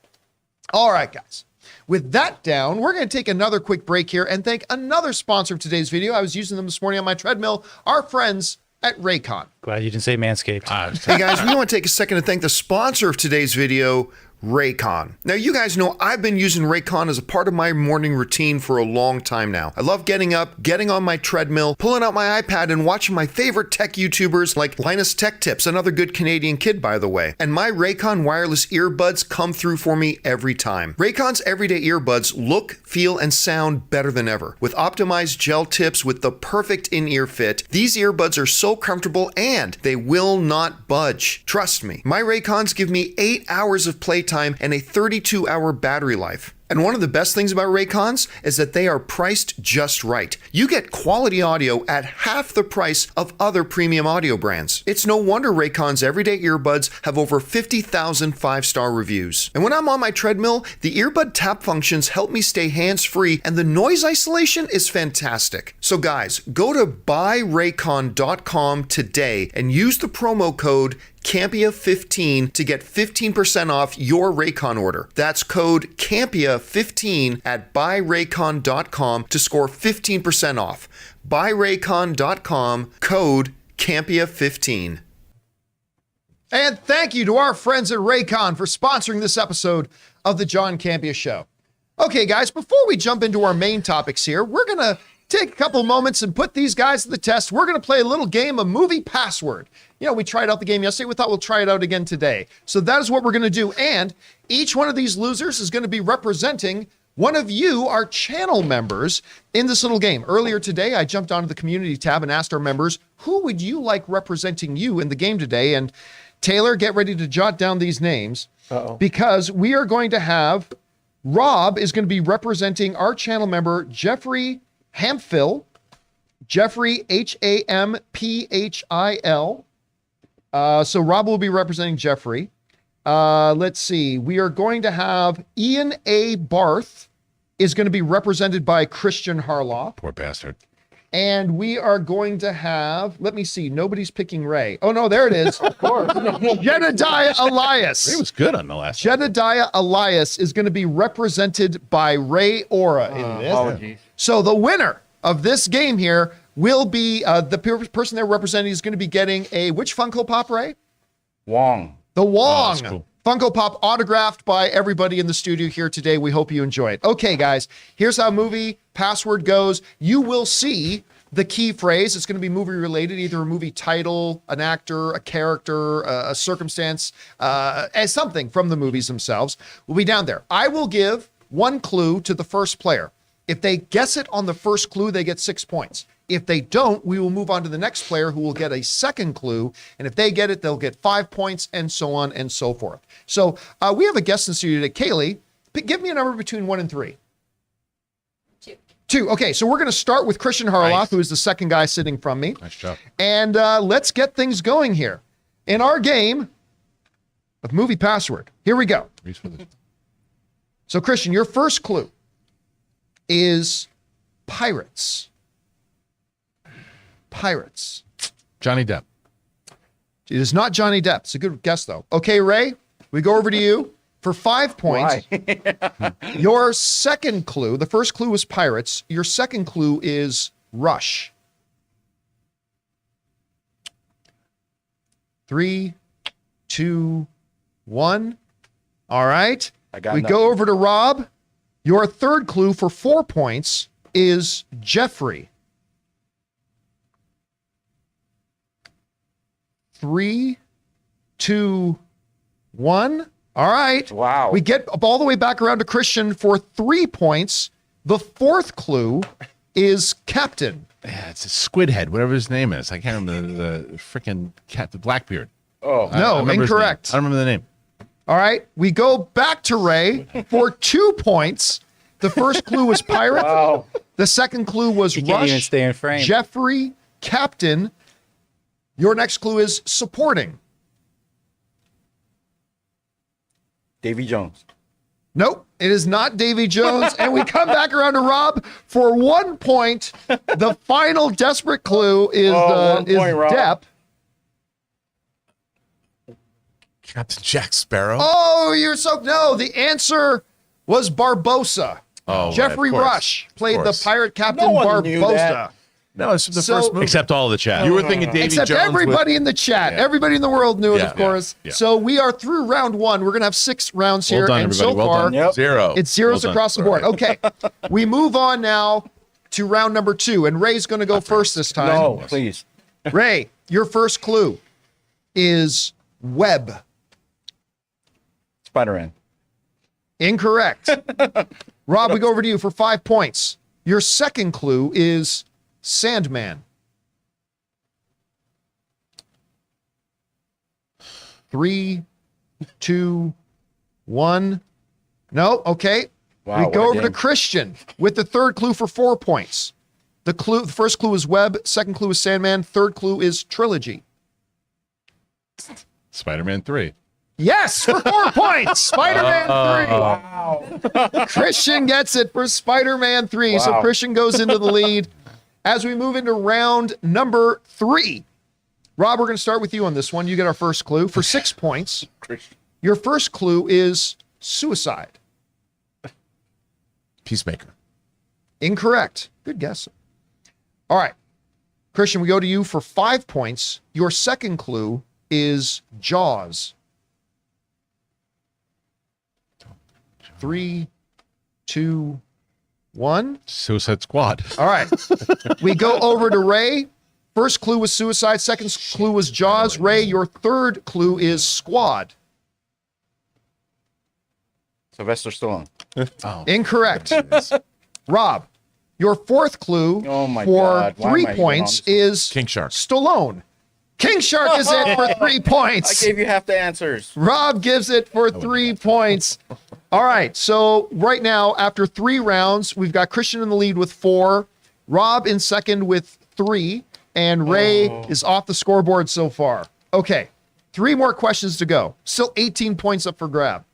All right, guys. With that down, we're going to take another quick break here and thank another sponsor of today's video. I was using them this morning on my treadmill, our friends at Raycon. Glad you didn't say Manscaped. Hey guys, we want to take a second to thank the sponsor of today's video, Raycon. Now, you guys know I've been using Raycon as a part of my morning routine for a long time now. I love getting up, getting on my treadmill, pulling out my iPad and watching my favorite tech YouTubers like Linus Tech Tips, another good Canadian kid, by the way. And my Raycon wireless earbuds come through for me every time. Raycon's everyday earbuds look, feel, and sound better than ever. With optimized gel tips with the perfect in-ear fit, these earbuds are so comfortable and they will not budge. Trust me. My Raycons give me 8 hours of playtime and a 32-hour battery life. And one of the best things about Raycons is that they are priced just right. You get quality audio at half the price of other premium audio brands. It's no wonder Raycon's everyday earbuds have over 50,000 five-star reviews. And when I'm on my treadmill, the earbud tap functions help me stay hands-free, and the noise isolation is fantastic. So guys, go to buyraycon.com today and use the promo code Campea15 to get 15% off your Raycon order. That's code Campea15 at buyraycon.com to score 15% off. Buyraycon.com, code Campea15. And thank you to our friends at Raycon for sponsoring this episode of the John Campea Show. Okay, guys, before we jump into our main topics here, we're going to take a couple moments and put these guys to the test. We're going to play a little game of movie password. We tried out the game yesterday. We thought we'll try it out again today. So that is what we're going to do. And each one of these losers is going to be representing one of you, our channel members, in this little game. Earlier today, I jumped onto the community tab and asked our members, who would you like representing you in the game today? And Taylor, get ready to jot down these names because we are going to have Rob is going to be representing our channel member, Jeffrey Hamphil, Jeffrey, Hampphil. So Rob will be representing Jeffrey. Let's see. We are going to have Ian A. Barth is going to be represented by Christian Harloff. Poor bastard. And we are going to have, let me see, nobody's picking Ray. Oh, no, there it is. Of course. Jedediah Elias. He was good on the last one. Jedediah Elias is going to be represented by Ray Ora in this. Apologies. So the winner of this game here will be the person they're representing is going to be getting a, which Funko Pop, Ray? Wong. The Wong that's cool. Funko Pop, autographed by everybody in the studio here today. We hope you enjoy it. Okay, guys, here's how movie password goes. You will see the key phrase. It's going to be movie related, either a movie title, an actor, a character, a circumstance, as something from the movies themselves will be down there. I will give one clue to the first player. If they guess it on the first clue, they get 6 points. If they don't, we will move on to the next player who will get a second clue. And if they get it, they'll get 5 points and so on and so forth. So we have a guest in the studio today. Kaylee, give me a number between 1 and 3. 2. Okay, so we're going to start with Christian Harloff, Nice. who is the second guy sitting from me. Nice job. And let's get things going here. In our game of movie password, here we go. Reach for the- So Christian, your first clue is pirates. Pirates. Johnny Depp. It is not Johnny Depp. It's a good guess, though. Okay, Ray, we go over to you for 5 points. Why? Your second clue, the first clue was pirates. Your second clue is Rush. 3, 2, 1. All right. I got we nothing. go over to Rob. Your third clue for 4 points is Jeffrey. 3, 2, 1. All right. Wow. We get all the way back around to Christian for 3 points. The fourth clue is Captain. Yeah, it's a squid head, whatever his name is. I can't remember the freaking cat, the Blackbeard. Oh, I No, remember his name. incorrect. I don't remember the name. All right. We go back to Ray for 2 points. The first clue was pirate. wow. The second clue was He can't Rush. even stay in frame. Jeffrey, Captain. Your next clue is supporting. Davy Jones. Nope, it is not Davy Jones. And we come back around to Rob for 1 point. The final desperate clue is, 1 is point, Rob. Depp. Captain Jack Sparrow. Oh, you're so no. The answer was Barbossa. Oh, right, Jeffrey of course. Rush played Of the course. pirate captain No one knew Barbossa. that. No, it's the So- first movie. Except all of the chat. You were thinking Davy Except Jones. everybody in the chat, Yeah. everybody in the world knew it, Yeah, of course. yeah. So we are through round 1. We're gonna have 6 rounds Well here, done, and everybody. so Well far done. Yep. 0. it's zeros Well done. across the board. Okay, we move on now to round number 2, and Ray's gonna go first this time. No, please. Ray, your first clue is web. Spider-Man. Incorrect. Rob, we go over to you for 5 points. Your second clue is Sandman. 3, 2, 1. No, okay. Wow, we what go a over to game. Christian with the third clue for 4 points. The first clue is web, second clue is Sandman, third clue is trilogy. Spider-Man 3. Yes, for 4 points. Spider-Man 3. Wow. Christian gets it for Spider-Man 3. So Wow. Christian goes into the lead. As we move into round number 3, Rob, we're going to start with you on this one. You get our first clue for 6 points. Your first clue is suicide. Peacemaker. Incorrect. Good guess. All right. Christian, we go to you for 5 points. Your second clue is Jaws. 3, 2, 1. Suicide Squad. All right. We go over to Ray. First clue was suicide. Second clue was Jaws. Ray, your third clue is squad. Sylvester Stallone. Oh. Incorrect. Rob, your fourth clue Oh my for God. Why 3 am I even points on this? is King Shark. Stallone. King Shark is it for 3 I points. gave you half the answers. Rob gives it for 3 points. All right. So right now, after 3 rounds, we've got Christian in the lead with 4. Rob in second with 3, and Ray is off the scoreboard so far. Okay, 3 more questions to go. Still 18 points up for grab.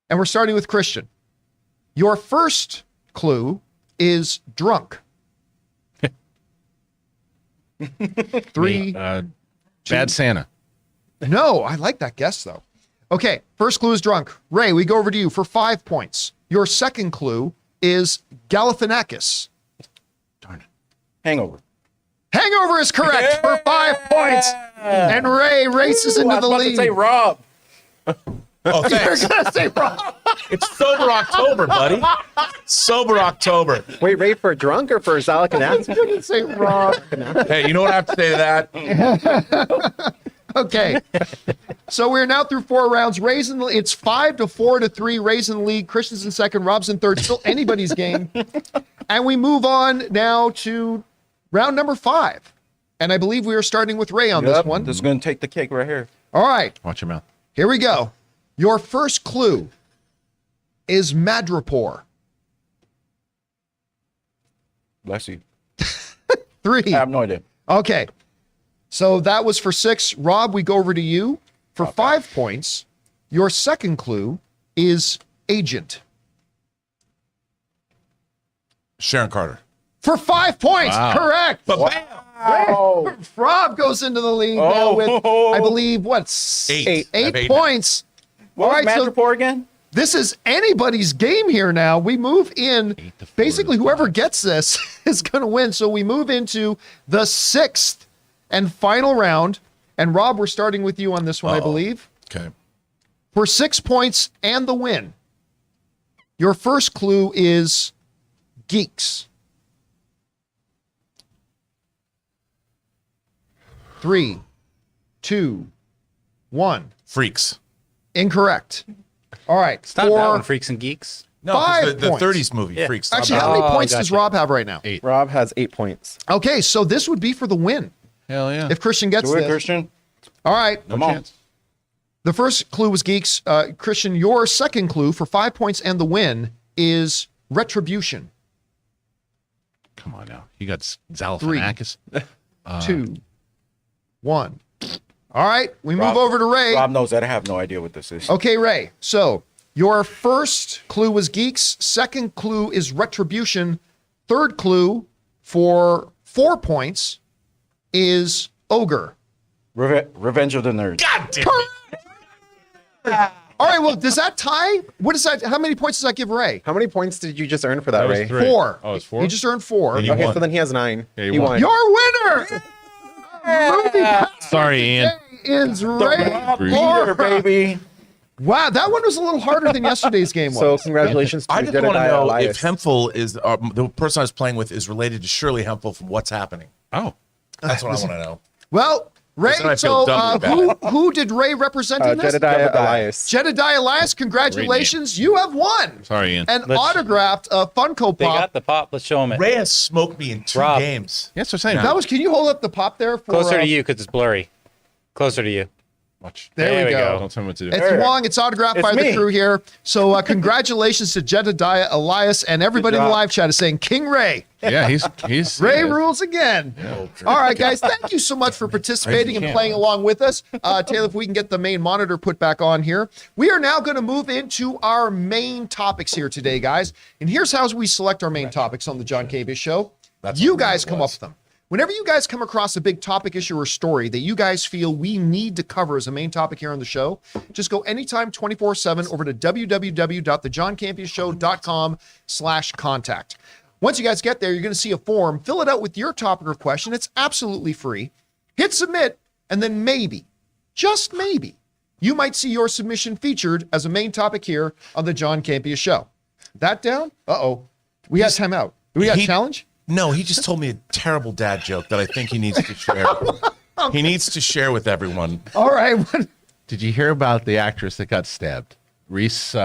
And we're starting with Christian. Your first clue is drunk. 3. Bad Santa. No, I like that guess though. Okay, first clue is drunk. Ray, we go over to you for 5 points. Your second clue is Galifianakis. Darn it. Hangover. Hangover is correct for 5 points. And Ray races into the lead. Say Rob. Oh, You're thanks. gonna say Rob. It's sober October, buddy. Sober October. Wait, Ray, for drunk or for Zalakanak? You're gonna say Rob. Hey, you know what I have to say to that? Okay. So we're now through 4 rounds. Ray's in the, it's 5-4 to 3. Ray's in the lead. Christian's in second. Rob's in third. Still anybody's game. And we move on now to round number 5. And I believe we are starting with Ray on this one. This is going to take the cake right here. All right. Watch your mouth. Here we go. Your first clue is Madripoor. Bless you. 3. I have no idea. Okay. So that was for 6. Rob, we go over to you for 5 points. Your second clue is agent. Sharon Carter. For 5 points. Wow. Correct. But bam! Rob goes into the lead now with, I believe, what? 8. I have 8 8 points. What All was right, so Madripoor again? this is anybody's game here now. We move in. 8 to 4 Basically, to whoever 5. gets this is going to win. So we move into the 6th and final round. And Rob, we're starting with you on this one, I believe. Okay. For 6 points and the win. Your first clue is geeks. 3, 2, 1. Freaks. Incorrect. All right. It's not that For one, Freaks and Geeks. No, 'cause 5 the points. 30s movie, Freaks. Actually, how many Oh, points does gotcha. Rob have right now? 8. Rob has 8 points. Okay, so this would be for the win Hell yeah. if Christian gets Do it, this. Christian. All right. Come on. chance. The first clue was geeks. Christian, your second clue for 5 points and the win is retribution. Come on now. You got Zalakanak. 2, 1. All right, we move Rob- over to Ray. Rob knows that. I have no idea what this is. Okay, Ray. So your first clue was geeks. Second clue is retribution. Third clue for 4 points is ogre. Revenge of the Nerds. God damn it. All right, well, does that tie? What is that? How many points does that give Ray? How many points did you just earn for that, That was Ray? 3. 4. Oh, it's 4? He just earned 4. And you Okay, won. so then he has 9. Yeah, you he won. won. Your winner Sorry, Ian. is Ray. Here, Moore. baby. Wow, that one was a little harder than yesterday's game was. So congratulations to I just want to Jedediah know Elias. if Hemphill is the person I was playing with is related to Shirley Hemphill from What's Happening. Oh. That's what I want to know. Well, Ray, Listen, I so feel doubly who did Ray represent in this? Jedediah Elias. Jedediah Elias, congratulations. You have won Sorry, Ian. an Let's- autographed Funko They Pop. got the pop. Let's show them it. Ray has smoked me in 2 Rob. games. Yes, they're saying That was, can you hold up the pop there? For, Closer to you because it's blurry. Closer to you. Watch. There we go. Don't tell me what to do. It's Wong. It's autographed by the me. crew here. So congratulations to Jedediah Elias, and everybody in the job. live chat is saying King Ray. Yeah, he's Ray yeah. rules again. All right, guys. Thank you so much for participating and playing along with us. Taylor, if we can get the main monitor put back on here. We are now going to move into our main topics here today, guys. And here's how we select our main topics on the John Campea Show. That's You what guys it come up was. with them. Whenever you guys come across a big topic, issue, or story that you guys feel we need to cover as a main topic here on the show, just go anytime 24/7 over to www.thejohncampeashow.com/contact. Once you guys get there, you're going to see a form. Fill it out with your topic or question. It's absolutely free. Hit submit, and then maybe, just maybe, you might see your submission featured as a main topic here on the John Campea Show. That down? Uh-oh. We got time out. Do we got a He- challenge? No, he just told me a terrible dad joke that I think he needs to share. He needs to share with everyone. All right. Did you hear about the actress that got stabbed? Reese,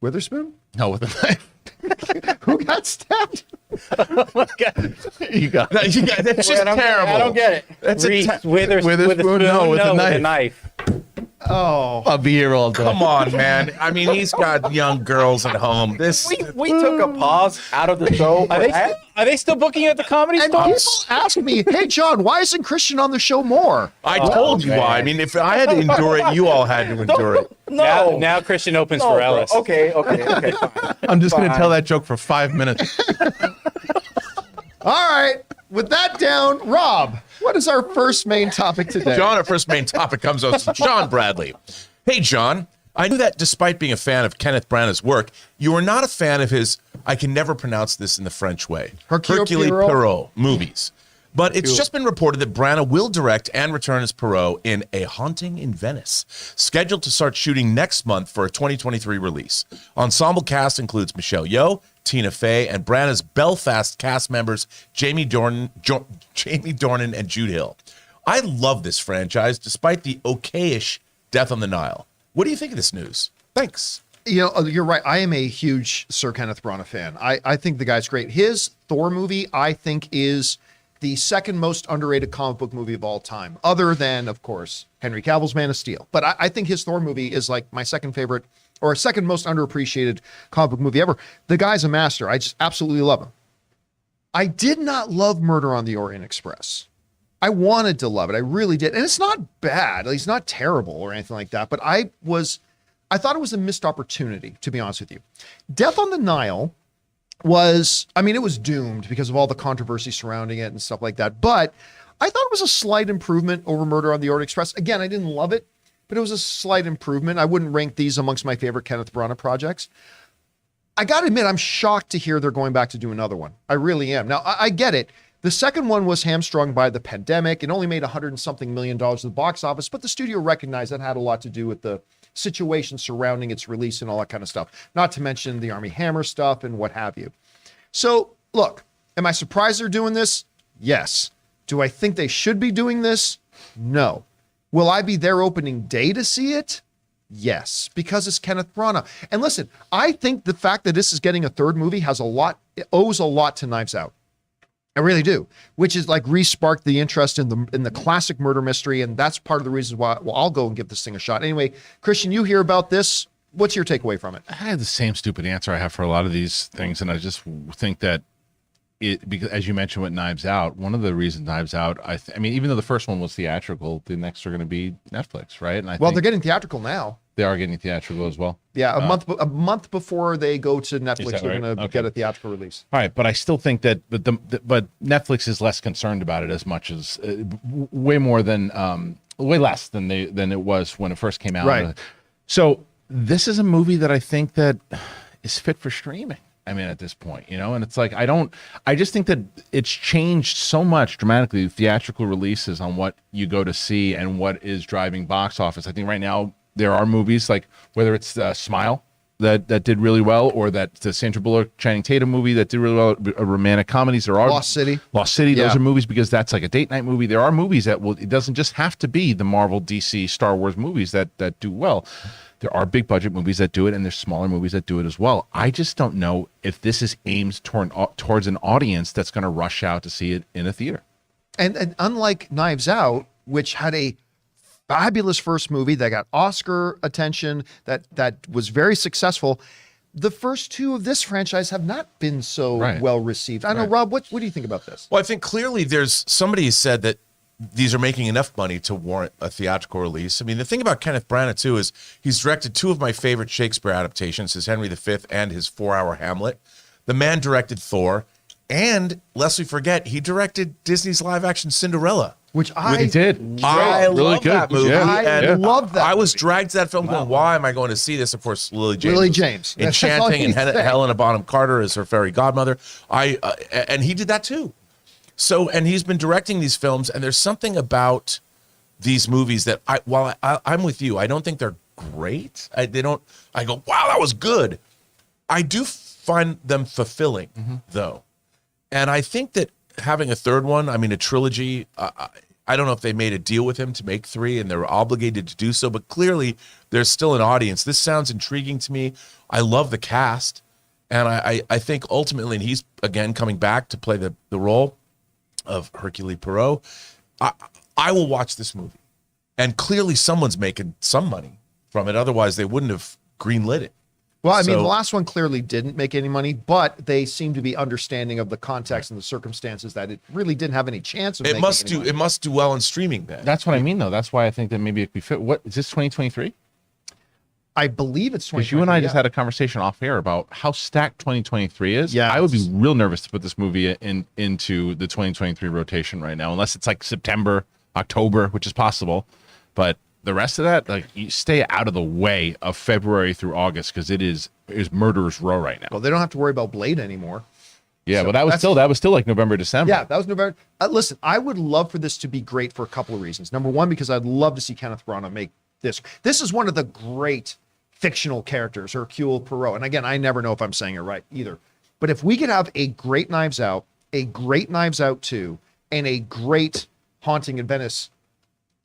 Witherspoon? no, with a knife. Who got stabbed? You got You guys, that's just terrible. I don't get it. That's a Reese te- Witherspoon. Witherspoon, no, with a With a knife. knife. Oh, I'll be here all day. Come on, man. I mean, he's got young girls at home. We took a pause out of the show. Are they still booking you at the comedy and store? people ask me, "Hey, John, why isn't Christian on the show more?" I told you why. I mean, if I had to endure it, you all had to endure it. No. Now Christian opens No, for bro. Ellis. Okay, fine. I'm just going to tell that joke for 5 minutes. All right, with that down, Rob, what is our first main topic today? John, our first main topic comes out from John Bradley. Hey, John, I knew that despite being a fan of Kenneth Branagh's work, you are not a fan of his, I can never pronounce this in the French way, Hercule Poirot movies. But it's just been reported that Branagh will direct and return as Poirot in A Haunting in Venice, scheduled to start shooting next month for a 2023 release. Ensemble cast includes Michelle Yeoh, Tina Fey, and Branagh's Belfast cast members Jamie Dornan and Jude Hill. I love this franchise, despite the okay-ish Death on the Nile. What do you think of this news? Thanks. You know, you're right. I am a huge Sir Kenneth Branagh fan. I think the guy's great. His Thor movie, I think, is the second most underrated comic book movie of all time, other than, of course, Henry Cavill's Man of Steel. But I think his Thor movie is like my second favorite or second most underappreciated comic book movie ever. The guy's a master. I just absolutely love him. I did not love Murder on the Orient Express. I wanted to love it. I really did. And it's not bad. It's not terrible or anything like that. But I thought it was a missed opportunity, to be honest with you. Death on the Nile was, I mean, it was doomed because of all the controversy surrounding it and stuff like that. But I thought it was a slight improvement over Murder on the Orient Express. Again, I didn't love it, but it was a slight improvement. I wouldn't rank these amongst my favorite Kenneth Branagh projects. I got to admit, I'm shocked to hear they're going back to do another one. I really am. Now, I get it. The second one was hamstrung by the pandemic. It only made $100 and something million at the box office, but the studio recognized that had a lot to do with the situation surrounding its release and all that kind of stuff. Not to mention the Army Hammer stuff and what have you. So, look, am I surprised they're doing this? Yes. Do I think they should be doing this? No. Will I be there opening day to see it? Yes, because it's Kenneth Branagh. And listen, I think the fact that this is getting a third movie it owes a lot to Knives Out. I really do, which is like re-sparked the interest in the classic murder mystery, and that's part of the reason why I'll go and give this thing a shot. Anyway, Christian, you hear about this. What's your takeaway from it? I have the same stupid answer I have for a lot of these things, and I just think that because as you mentioned with Knives Out, one of the reasons Knives Out, I mean, even though the first one was theatrical, the next are going to be Netflix, right? And they're getting theatrical now. They are getting theatrical as well. Yeah, a month before they go to Netflix, they're going to get a theatrical release. All right, but I still think that, but Netflix is less concerned about it as much as way less than it was when it first came out. Right. So this is a movie that I think that is fit for streaming. I mean, at this point, and it's like, I just think that it's changed so much dramatically, theatrical releases on what you go to see and what is driving box office. I think right now there are movies like whether it's Smile that did really well, or that the Sandra Bullock, Channing Tatum movie that did really well, romantic comedies. There are Lost City. Those are movies because that's like a date night movie. There are movies that it doesn't just have to be the Marvel, DC, Star Wars movies that do well. There are big budget movies that do it, and there's smaller movies that do it as well. I just don't know if this is aimed towards an audience that's going to rush out to see it in a theater. And unlike Knives Out, which had a fabulous first movie that got Oscar attention, that was very successful, the first two of this franchise have not been so well received. I don't know, Rob, what do you think about this? Well, I think clearly somebody said that these are making enough money to warrant a theatrical release. I mean, the thing about Kenneth Branagh, too, is he's directed two of my favorite Shakespeare adaptations, his Henry V and his 4-hour Hamlet. The man directed Thor, and lest we forget, he directed Disney's live-action Cinderella. Which I did. I really love good. that movie. Yeah. I love that. I was dragged to that film going, why am I going to see this? Of course, Lily James. Lily James. That's all Enchanting, and he's saying. Helena Bonham Carter is her fairy godmother. And he did that too. So, and he's been directing these films, and there's something about these movies that while I'm with you, I don't think they're great. I go, wow, that was good. I do find them fulfilling, though. And I think that having a third one, I mean, a trilogy, I don't know if they made a deal with him to make 3 and they're obligated to do so, but clearly there's still an audience. This sounds intriguing to me. I love the cast. And I think ultimately, and he's, again, coming back to play the role of Hercule Poirot, I will watch this movie. and clearly someone's making some money from it. Otherwise, they wouldn't have greenlit it. Well, I mean, So- the last one clearly didn't make any money, but they seem to be understanding of the context and the circumstances that it really didn't have any chance of It making must any do. money. It must do well in streaming then. That's what I mean, though. That's why I think that maybe it could be fit. What is this 2023? I believe it's 20. Because you and I just had a conversation off air about how stacked 2023 is. Yeah. I would be real nervous to put this movie into the 2023 rotation right now, unless it's like September, October, which is possible. But the rest of that, like, you stay out of the way of February through August because it is murderer's row right now. Well, they don't have to worry about Blade anymore. Yeah, So but that was still like November, December. Yeah, that was November. Listen, I would love for this to be great for a couple of reasons. Number one, because I'd love to see Kenneth Branagh make this. This is one of the great fictional characters, Hercule Poirot. And again, I never know if I'm saying it right either. But if we could have a great Knives Out, a great Knives Out 2, and a great Haunting in Venice,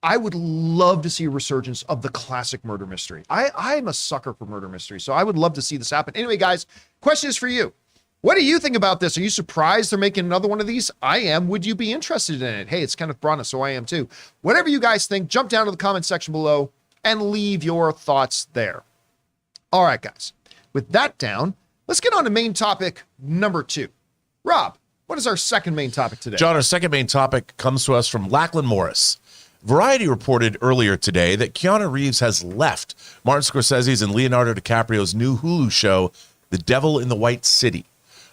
I would love to see a resurgence of the classic murder mystery. I'm a sucker for murder mystery, so I would love to see this happen. Anyway, guys, question is for you. What do you think about this? Are you surprised they're making another one of these? I am. Would you be interested in it? Hey, it's Kenneth Branagh, so I am too. Whatever you guys think, jump down to the comment section below and leave your thoughts there. All right, guys. With that down, let's get on to main topic number 2. Rob, what is our second main topic today? John, our second main topic comes to us from Lachlan Morris. Variety reported earlier today that Keanu Reeves has left Martin Scorsese's and Leonardo DiCaprio's new Hulu show, The Devil in the White City,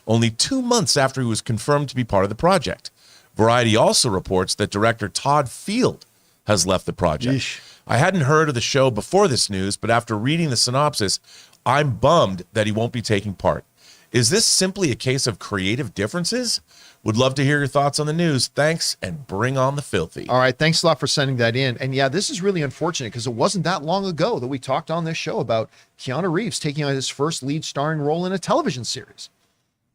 only 2 months after he was confirmed to be part of the project. Variety also reports that director Todd Field has left the project. Yeesh. I hadn't heard of the show before this news, but after reading the synopsis, I'm bummed that he won't be taking part. Is this simply a case of creative differences? Would love to hear your thoughts on the news. Thanks, and bring on the filthy. All right, thanks a lot for sending that in. And yeah, this is really unfortunate because it wasn't that long ago that we talked on this show about Keanu Reeves taking on his first lead starring role in a television series.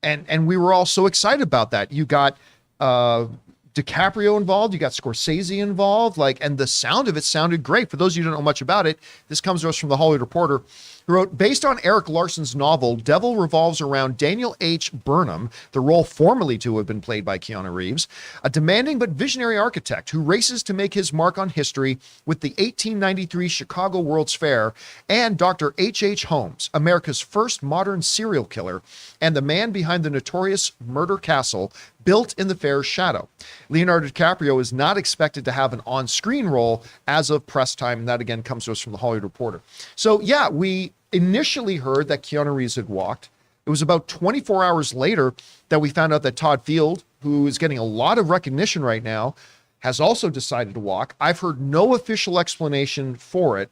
And we were all so excited about that. You got DiCaprio involved, you got Scorsese involved, and the sound of it sounded great. For those of you who don't know much about it, this comes to us from the Hollywood Reporter, who wrote, based on Eric Larson's novel, Devil revolves around Daniel H. Burnham, the role formerly to have been played by Keanu Reeves, a demanding but visionary architect who races to make his mark on history with the 1893 Chicago World's Fair, and Dr. H.H. Holmes, America's first modern serial killer, and the man behind the notorious murder castle built in the fair's shadow. Leonardo DiCaprio is not expected to have an on-screen role as of press time, and that again comes to us from the Hollywood Reporter. So yeah, we initially heard that Keanu Reeves had walked. It was about 24 hours later that we found out that Todd Field, who is getting a lot of recognition right now, has also decided to walk. I've heard no official explanation for it,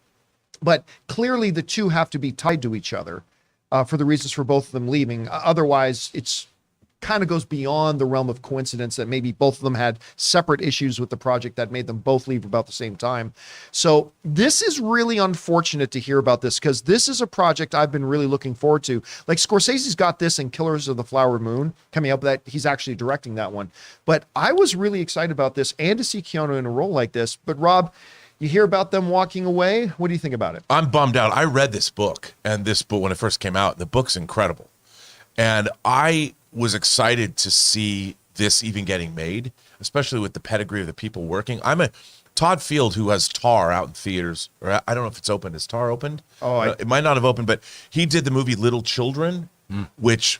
but clearly the two have to be tied to each other for the reasons for both of them leaving. Otherwise, it's kind of goes beyond the realm of coincidence that maybe both of them had separate issues with the project that made them both leave about the same time. So this is really unfortunate to hear about this, because this is a project I've been really looking forward to. Like, Scorsese's got this and Killers of the Flower Moon coming up, that he's actually directing that one. But I was really excited about this and to see Keanu in a role like this. But Rob, you hear about them walking away. What do you think about it? I'm bummed out. I read this book, and this book, when it first came out, the book's incredible. And I was excited to see this even getting made, especially with the pedigree of the people working. Todd Field, who has Tar out in theaters, or I don't know if it's opened. Is Tar opened? It might not have opened, but he did the movie Little Children, which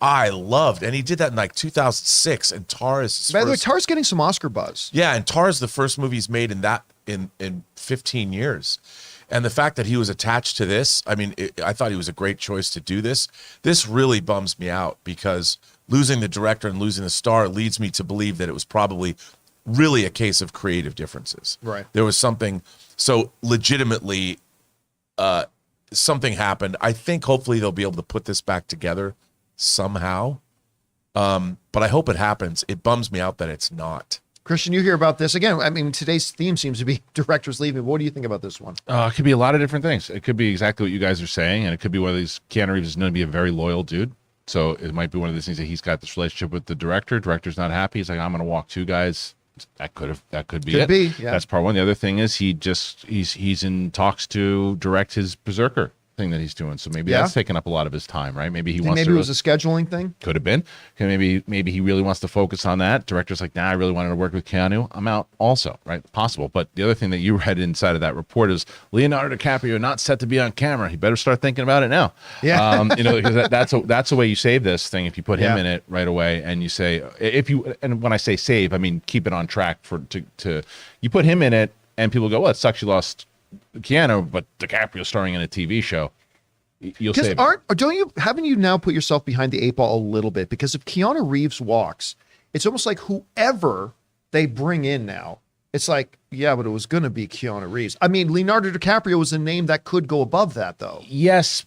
I loved, and he did that in like 2006. And Tar is his By the way, first. Tar's getting some Oscar buzz. Yeah, and Tar is the first movie he's made in 15 years. And the fact that he was attached to this, I mean, I thought he was a great choice to do this. This really bums me out, because losing the director and losing the star leads me to believe that it was probably really a case of creative differences. Right. There was something, so legitimately, something happened. I think hopefully they'll be able to put this back together somehow. But I hope it happens. It bums me out that it's not. Christian, you hear about this again. I mean, today's theme seems to be directors leaving. What do you think about this one? It could be a lot of different things. It could be exactly what you guys are saying, and it could be one of these. Keanu Reeves is going to be a very loyal dude, so it might be one of these things that he's got this relationship with the director. Director's not happy. He's like, I'm going to walk too, guys. That could be Could it. be, yeah. That's part one. The other thing is he's in talks to direct his Berserker thing that he's doing. So maybe Yeah. that's taking up a lot of his time, right? Maybe he Think wants maybe to. it was a scheduling thing. Could have been. Okay, maybe he really wants to focus on that. Director's like, nah, I really wanted to work with Keanu. I'm out also, right? Possible. But the other thing that you read inside of that report is Leonardo DiCaprio not set to be on camera. He better start thinking about it now. Yeah. Because that's a way you save this thing. If you put him Yeah. in it right away and you say, and when I say save, I mean keep it on track to you put him in it and people go, well, it sucks you lost Keanu, but DiCaprio starring in a TV show. You'll Because save it. haven't you now put yourself behind the 8 ball a little bit? Because if Keanu Reeves walks, it's almost like whoever they bring in now, it's like, yeah, but it was going to be Keanu Reeves. I mean, Leonardo DiCaprio was a name that could go above that, though. Yes,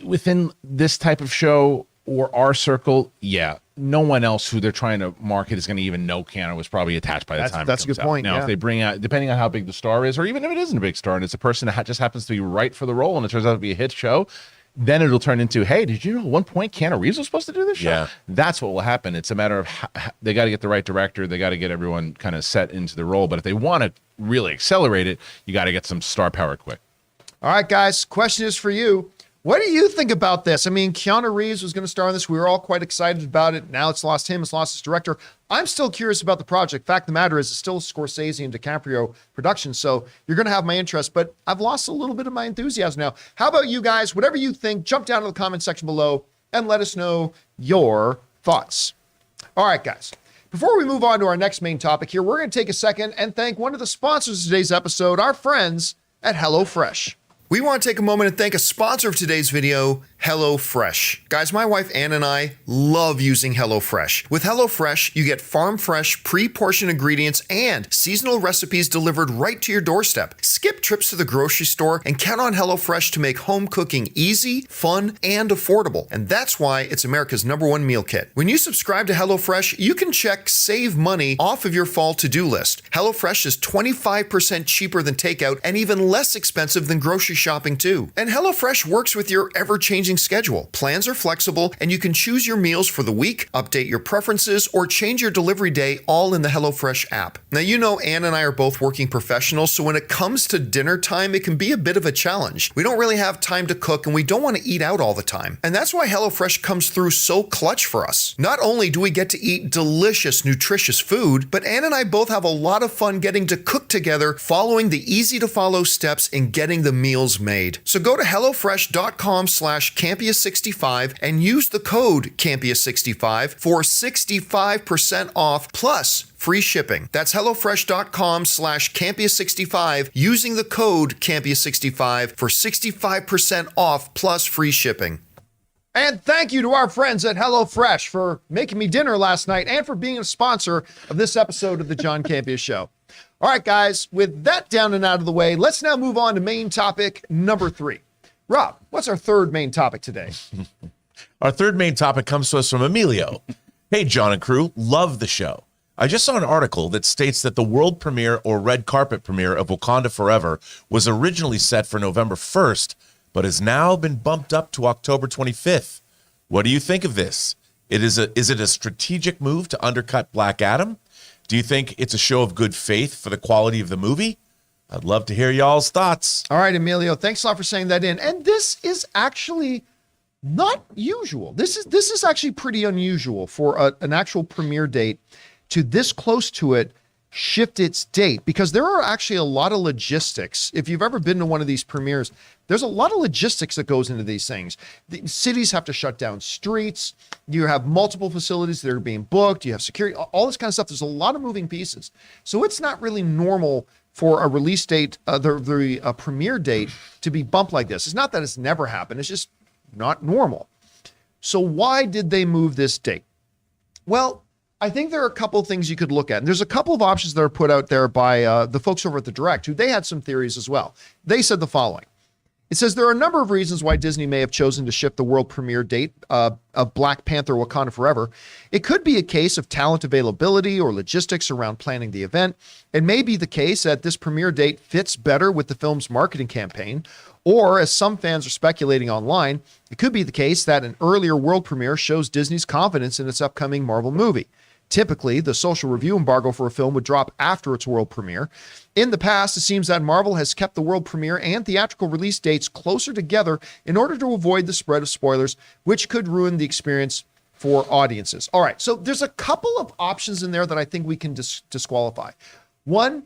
within this type of show or our circle, yeah. No one else who they're trying to market is going to even know Keanu was probably attached by the time. That's a good point. Now, Yeah. if they bring out, depending on how big the star is, or even if it isn't a big star and it's a person that just happens to be right for the role and it turns out to be a hit show, then it'll turn into, hey, did you know at one point Keanu Reeves was supposed to do this show? Yeah. That's what will happen. It's a matter of they got to get the right director. They got to get everyone kind of set into the role. But if they want to really accelerate it, you got to get some star power quick. All right, guys, question is for you. What do you think about this? I mean, Keanu Reeves was going to star in this. We were all quite excited about it. Now it's lost him. It's lost his director. I'm still curious about the project. Fact of the matter is, it's still a Scorsese and DiCaprio production. So you're going to have my interest, but I've lost a little bit of my enthusiasm now. How about you guys? Whatever you think, jump down to the comment section below and let us know your thoughts. All right, guys. Before we move on to our next main topic here, we're going to take a second and thank one of the sponsors of today's episode, our friends at HelloFresh. We want to take a moment and thank a sponsor of today's video, HelloFresh. Guys, my wife Ann and I love using HelloFresh. With HelloFresh, you get farm-fresh, pre-portioned ingredients and seasonal recipes delivered right to your doorstep. Skip trips to the grocery store and count on HelloFresh to make home cooking easy, fun, and affordable. And that's why it's America's #1 meal kit. When you subscribe to HelloFresh, you can check Save Money off of your fall to-do list. HelloFresh is 25% cheaper than takeout and even less expensive than grocery shopping too. And HelloFresh works with your ever-changing schedule. Plans are flexible and you can choose your meals for the week, update your preferences, or change your delivery day all in the HelloFresh app. Now, you know Ann and I are both working professionals, so when it comes to dinner time, it can be a bit of a challenge. We don't really have time to cook and we don't want to eat out all the time. And that's why HelloFresh comes through so clutch for us. Not only do we get to eat delicious, nutritious food, but Ann and I both have a lot of fun getting to cook together, following the easy-to-follow steps in getting the meals made. So go to HelloFresh.com/Campea65 and use the code Campea65 for 65% off plus free shipping. That's HelloFresh.com/Campea65 using the code Campea65 for 65% off plus free shipping. And thank you to our friends at HelloFresh for making me dinner last night and for being a sponsor of this episode of the John Campea Show. All right, guys, with that down and out of the way, let's now move on to main topic number 3. Rob, what's our third main topic today? Our third main topic comes to us from Emilio. Hey, John and crew, love the show. I just saw an article that states that the world premiere or red carpet premiere of Wakanda Forever was originally set for November 1st, but has now been bumped up to October 25th. What do you think of this? Is it a strategic move to undercut Black Adam? Do you think it's a show of good faith for the quality of the movie? I'd love to hear y'all's thoughts. All right, Emilio, thanks a lot for saying that in. And this is actually not usual. This is actually pretty unusual for an actual premiere date to this close to it shift its date, because there are actually a lot of logistics. If you've ever been to one of these premieres, there's a lot of logistics that goes into these things. The cities have to shut down streets. You have multiple facilities that are being booked. You have security, all this kind of stuff. There's a lot of moving pieces. So it's not really normal for a release date, the premiere date to be bumped like this. It's not that it's never happened. It's just not normal. So why did they move this date? Well, I think there are a couple of things you could look at. And there's a couple of options that are put out there by the folks over at The Direct, who they had some theories as well. They said the following. It says there are a number of reasons why Disney may have chosen to shift the world premiere date of Black Panther Wakanda Forever. It could be a case of talent availability or logistics around planning the event. It may be the case that this premiere date fits better with the film's marketing campaign. Or, as some fans are speculating online, it could be the case that an earlier world premiere shows Disney's confidence in its upcoming Marvel movie. Typically, the social review embargo for a film would drop after its world premiere. In the past, it seems that Marvel has kept the world premiere and theatrical release dates closer together in order to avoid the spread of spoilers, which could ruin the experience for audiences. All right, so there's a couple of options in there that I think we can disqualify. One,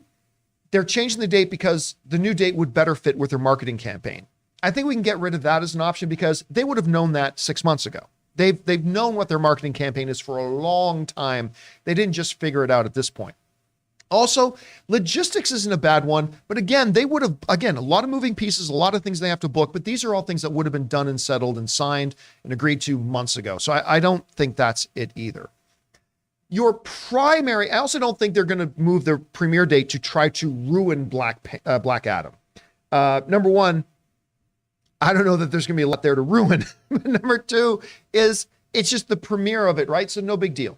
they're changing the date because the new date would better fit with their marketing campaign. I think we can get rid of that as an option because they would have known that 6 months ago. They've known what their marketing campaign is for a long time. They didn't just figure it out at this point. Also, logistics isn't a bad one, but again, they would have, a lot of moving pieces, a lot of things they have to book, but these are all things that would have been done and settled and signed and agreed to months ago. So I don't think that's it either. Your primary, I also don't think they're going to move their premiere date to try to ruin Black Adam. Number one, I don't know that there's going to be a lot there to ruin. Number two is it's just the premiere of it, right? So no big deal.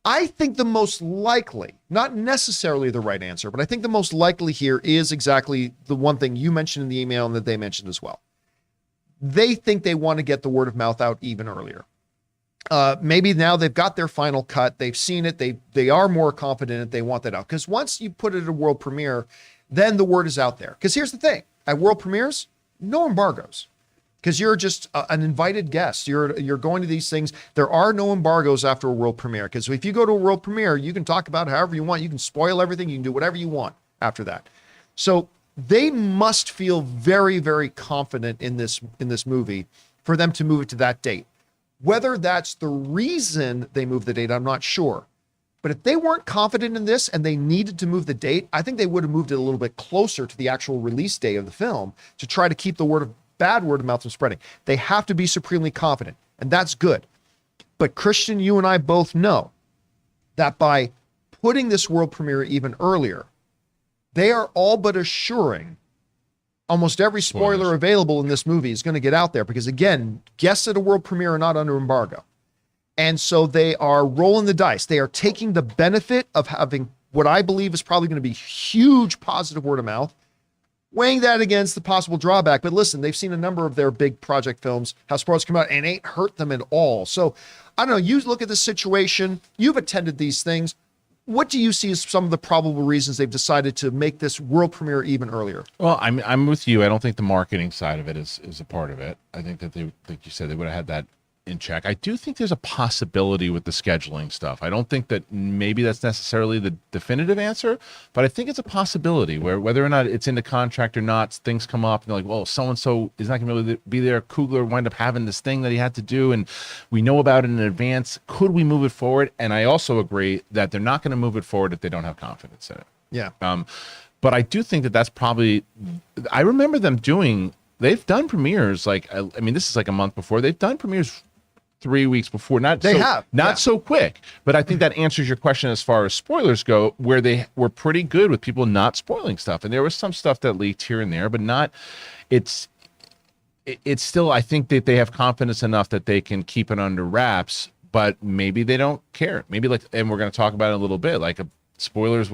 I think the most likely, not necessarily the right answer, but I think the most likely here is exactly the one thing you mentioned in the email and that they mentioned as well. They think they want to get the word of mouth out even earlier. Maybe now they've got their final cut. They've seen it. They are more confident that they want that out. Because once you put it at a world premiere, then the word is out there. Because here's the thing. At world premieres, no embargoes. Because you're just an invited guest. You're going to these things. There are no embargoes after a world premiere. Because if you go to a world premiere, you can talk about it however you want. You can spoil everything. You can do whatever you want after that. So they must feel very, very confident in this movie for them to move it to that date. Whether that's the reason they moved the date, I'm not sure. But if they weren't confident in this and they needed to move the date, I think they would have moved it a little bit closer to the actual release day of the film to try to keep the bad word of mouth from spreading. They have to be supremely confident, and that's good. But Christian, you and I both know that by putting this world premiere even earlier, they are all but assuring almost every spoiler available in this movie is going to get out there because, again, guests at a world premiere are not under embargo. And so they are rolling the dice. They are taking the benefit of having what I believe is probably going to be huge positive word of mouth, weighing that against the possible drawback. But listen, they've seen a number of their big project films, how spoilers come out, and it ain't hurt them at all. So I don't know. You look at the situation. You've attended these things. What do you see as some of the probable reasons they've decided to make this world premiere even earlier? Well, I'm with you. I don't think the marketing side of it is a part of it. I think that they, like you said, they would have had that in check. I do think there's a possibility with the scheduling stuff. I don't think that maybe that's necessarily the definitive answer, but I think it's a possibility where whether or not it's in the contract or not, things come up and they're like, well, so-and-so is not going to really be there. Coogler wind up having this thing that he had to do and we know about it in advance. Could we move it forward? And I also agree that they're not going to move it forward if they don't have confidence in it. Yeah. But I do think that that's probably, I remember them they've done premieres like, I mean, this is like a month before. They've done premieres 3 weeks before. Not so quick, but I think that answers your question as far as spoilers go, where they were pretty good with people not spoiling stuff. And there was some stuff that leaked here and there, but it's still, I think that they have confidence enough that they can keep it under wraps, but maybe they don't care. Maybe and we're going to talk about it a little bit, spoilers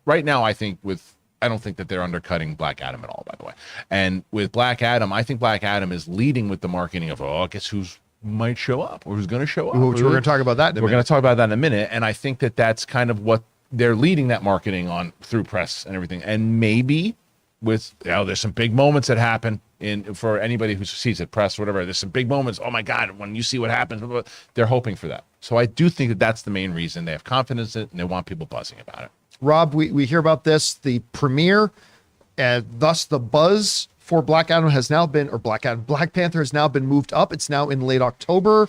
right now, I don't think that they're undercutting Black Adam at all, by the way. And with Black Adam, I think Black Adam is leading with the marketing of, guess who's might show up or who's going to show up. We're going to talk about that in a minute. We're going to talk about that in a minute. And I think that that's kind of what they're leading that marketing on through press and everything. And maybe there's some big moments that happen for anybody who sees it, press, whatever. There's some big moments. Oh my God, when you see what happens, they're hoping for that. So I do think that that's the main reason. They have confidence in it and they want people buzzing about it. Rob, we hear about this, the premiere, and thus the buzz for Black Panther has now been moved up. It's now in late October.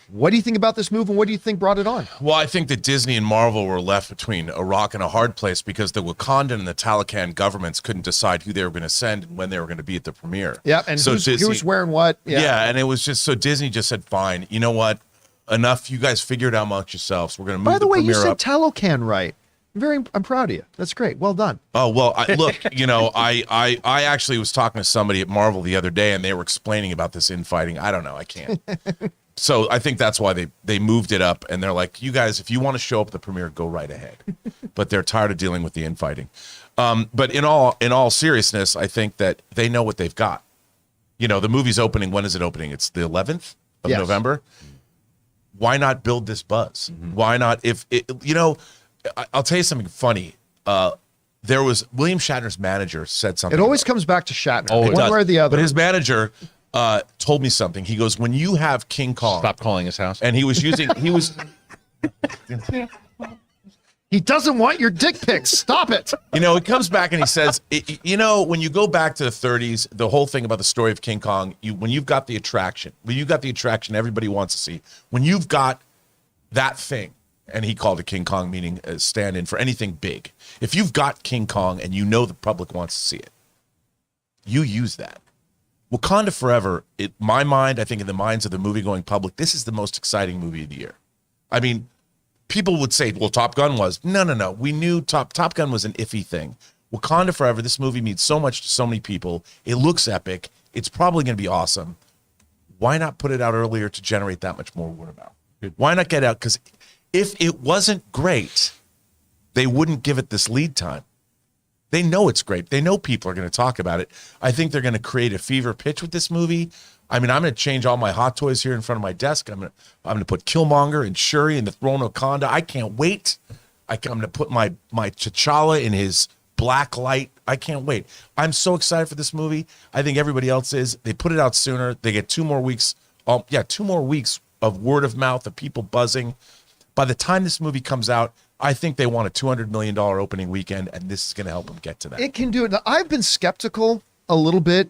What do you think about this move, and what do you think brought it on? Well, I think that Disney and Marvel were left between a rock and a hard place because the Wakandan and the Taliban governments couldn't decide who they were going to send and when they were going to be at the premiere. Yeah, and so who's wearing what. Yeah, and it was just so Disney just said, fine, you know what? Enough. You guys figure it out amongst yourselves. We're going to move the premiere up. By the way, you said Taliban right. I'm proud of you. That's great. Well done. Oh, well, I actually was talking to somebody at Marvel the other day and they were explaining about this infighting. I don't know. I can't. So I think that's why they moved it up and they're like, you guys, if you want to show up at the premiere, go right ahead. But they're tired of dealing with the infighting. But in all seriousness, I think that they know what they've got. The movie's opening. When is it opening? It's the 11th of November. why not build this buzz? Why not? If it, I'll tell you something funny. There was William Shatner's manager said something. It always comes back to Shatner, It one does. way or the other. But his manager told me something. He goes, when you have King Kong, Stop calling his house. and he was. He doesn't want your dick pics. Stop it. He comes back and he says, when you go back to the 30s, the whole thing about the story of King Kong, when you've got the attraction everybody wants to see, when you've got that thing, and he called it King Kong, meaning a stand-in for anything big. If you've got King Kong and the public wants to see it, you use that. Wakanda Forever, in my mind, I think in the minds of the movie-going public, this is the most exciting movie of the year. I mean, people would say, well, Top Gun was. No. We knew Top Gun was an iffy thing. Wakanda Forever, this movie means so much to so many people. It looks epic. It's probably going to be awesome. Why not put it out earlier to generate that much more word of mouth? Why not get out? Because if it wasn't great, they wouldn't give it this lead time. They know it's great. They know people are going to talk about it. I think they're going to create a fever pitch with this movie. I mean, I'm going to change all my hot toys here in front of my desk. I'm going to put Killmonger and Shuri in the throne of Wakanda. I can't wait. I'm going to put my T'Challa in his black light. I can't wait. I'm so excited for this movie. I think everybody else is. They put it out sooner. They get 2 more weeks. 2 more weeks of word of mouth, of people buzzing. By the time this movie comes out, I think they want a $200 million opening weekend, and this is going to help them get to that. It can do it. Now, I've been skeptical a little bit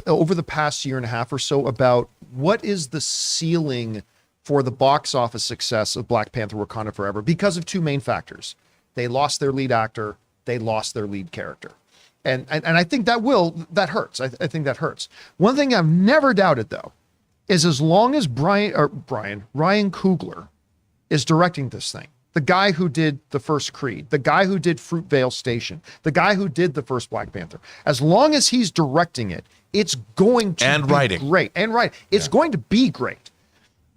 over the past year and a half or so about what is the ceiling for the box office success of Black Panther: Wakanda Forever, because of 2 main factors. They lost their lead actor. They lost their lead character. And I think that hurts. I think that hurts. One thing I've never doubted, though, is as long as Ryan Coogler is directing this thing, the guy who did the first Creed, the guy who did Fruitvale Station, the guy who did the first Black Panther, as long as he's directing it, it's going to be great. And right. It's going to be great.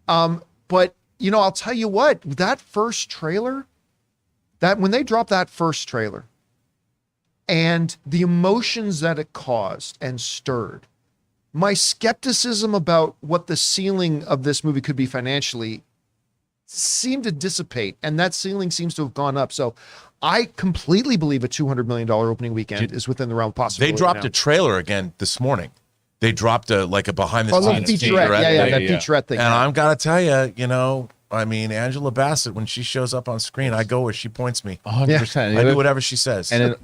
But, I'll tell you what, that first trailer, when they dropped that first trailer and the emotions that it caused and stirred, my skepticism about what the ceiling of this movie could be financially seemed to dissipate, and that ceiling seems to have gone up. So I completely believe a $200 million opening weekend is within the realm of possibility. They dropped a trailer again this morning. They dropped a behind the scenes featurette. That featurette thing. And I've got to tell you, Angela Bassett, when she shows up on screen, I go where she points me. 100%. I do whatever she says. And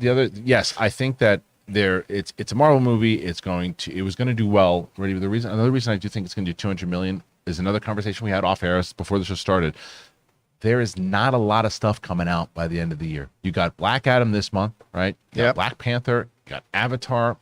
yes, I think that it's a Marvel movie. It was going to do well. Another reason I do think it's going to do 200 million is another conversation we had off air before the show started. There is not a lot of stuff coming out by the end of the year. You got Black Adam this month, right? Yeah. Black Panther. You got Avatar.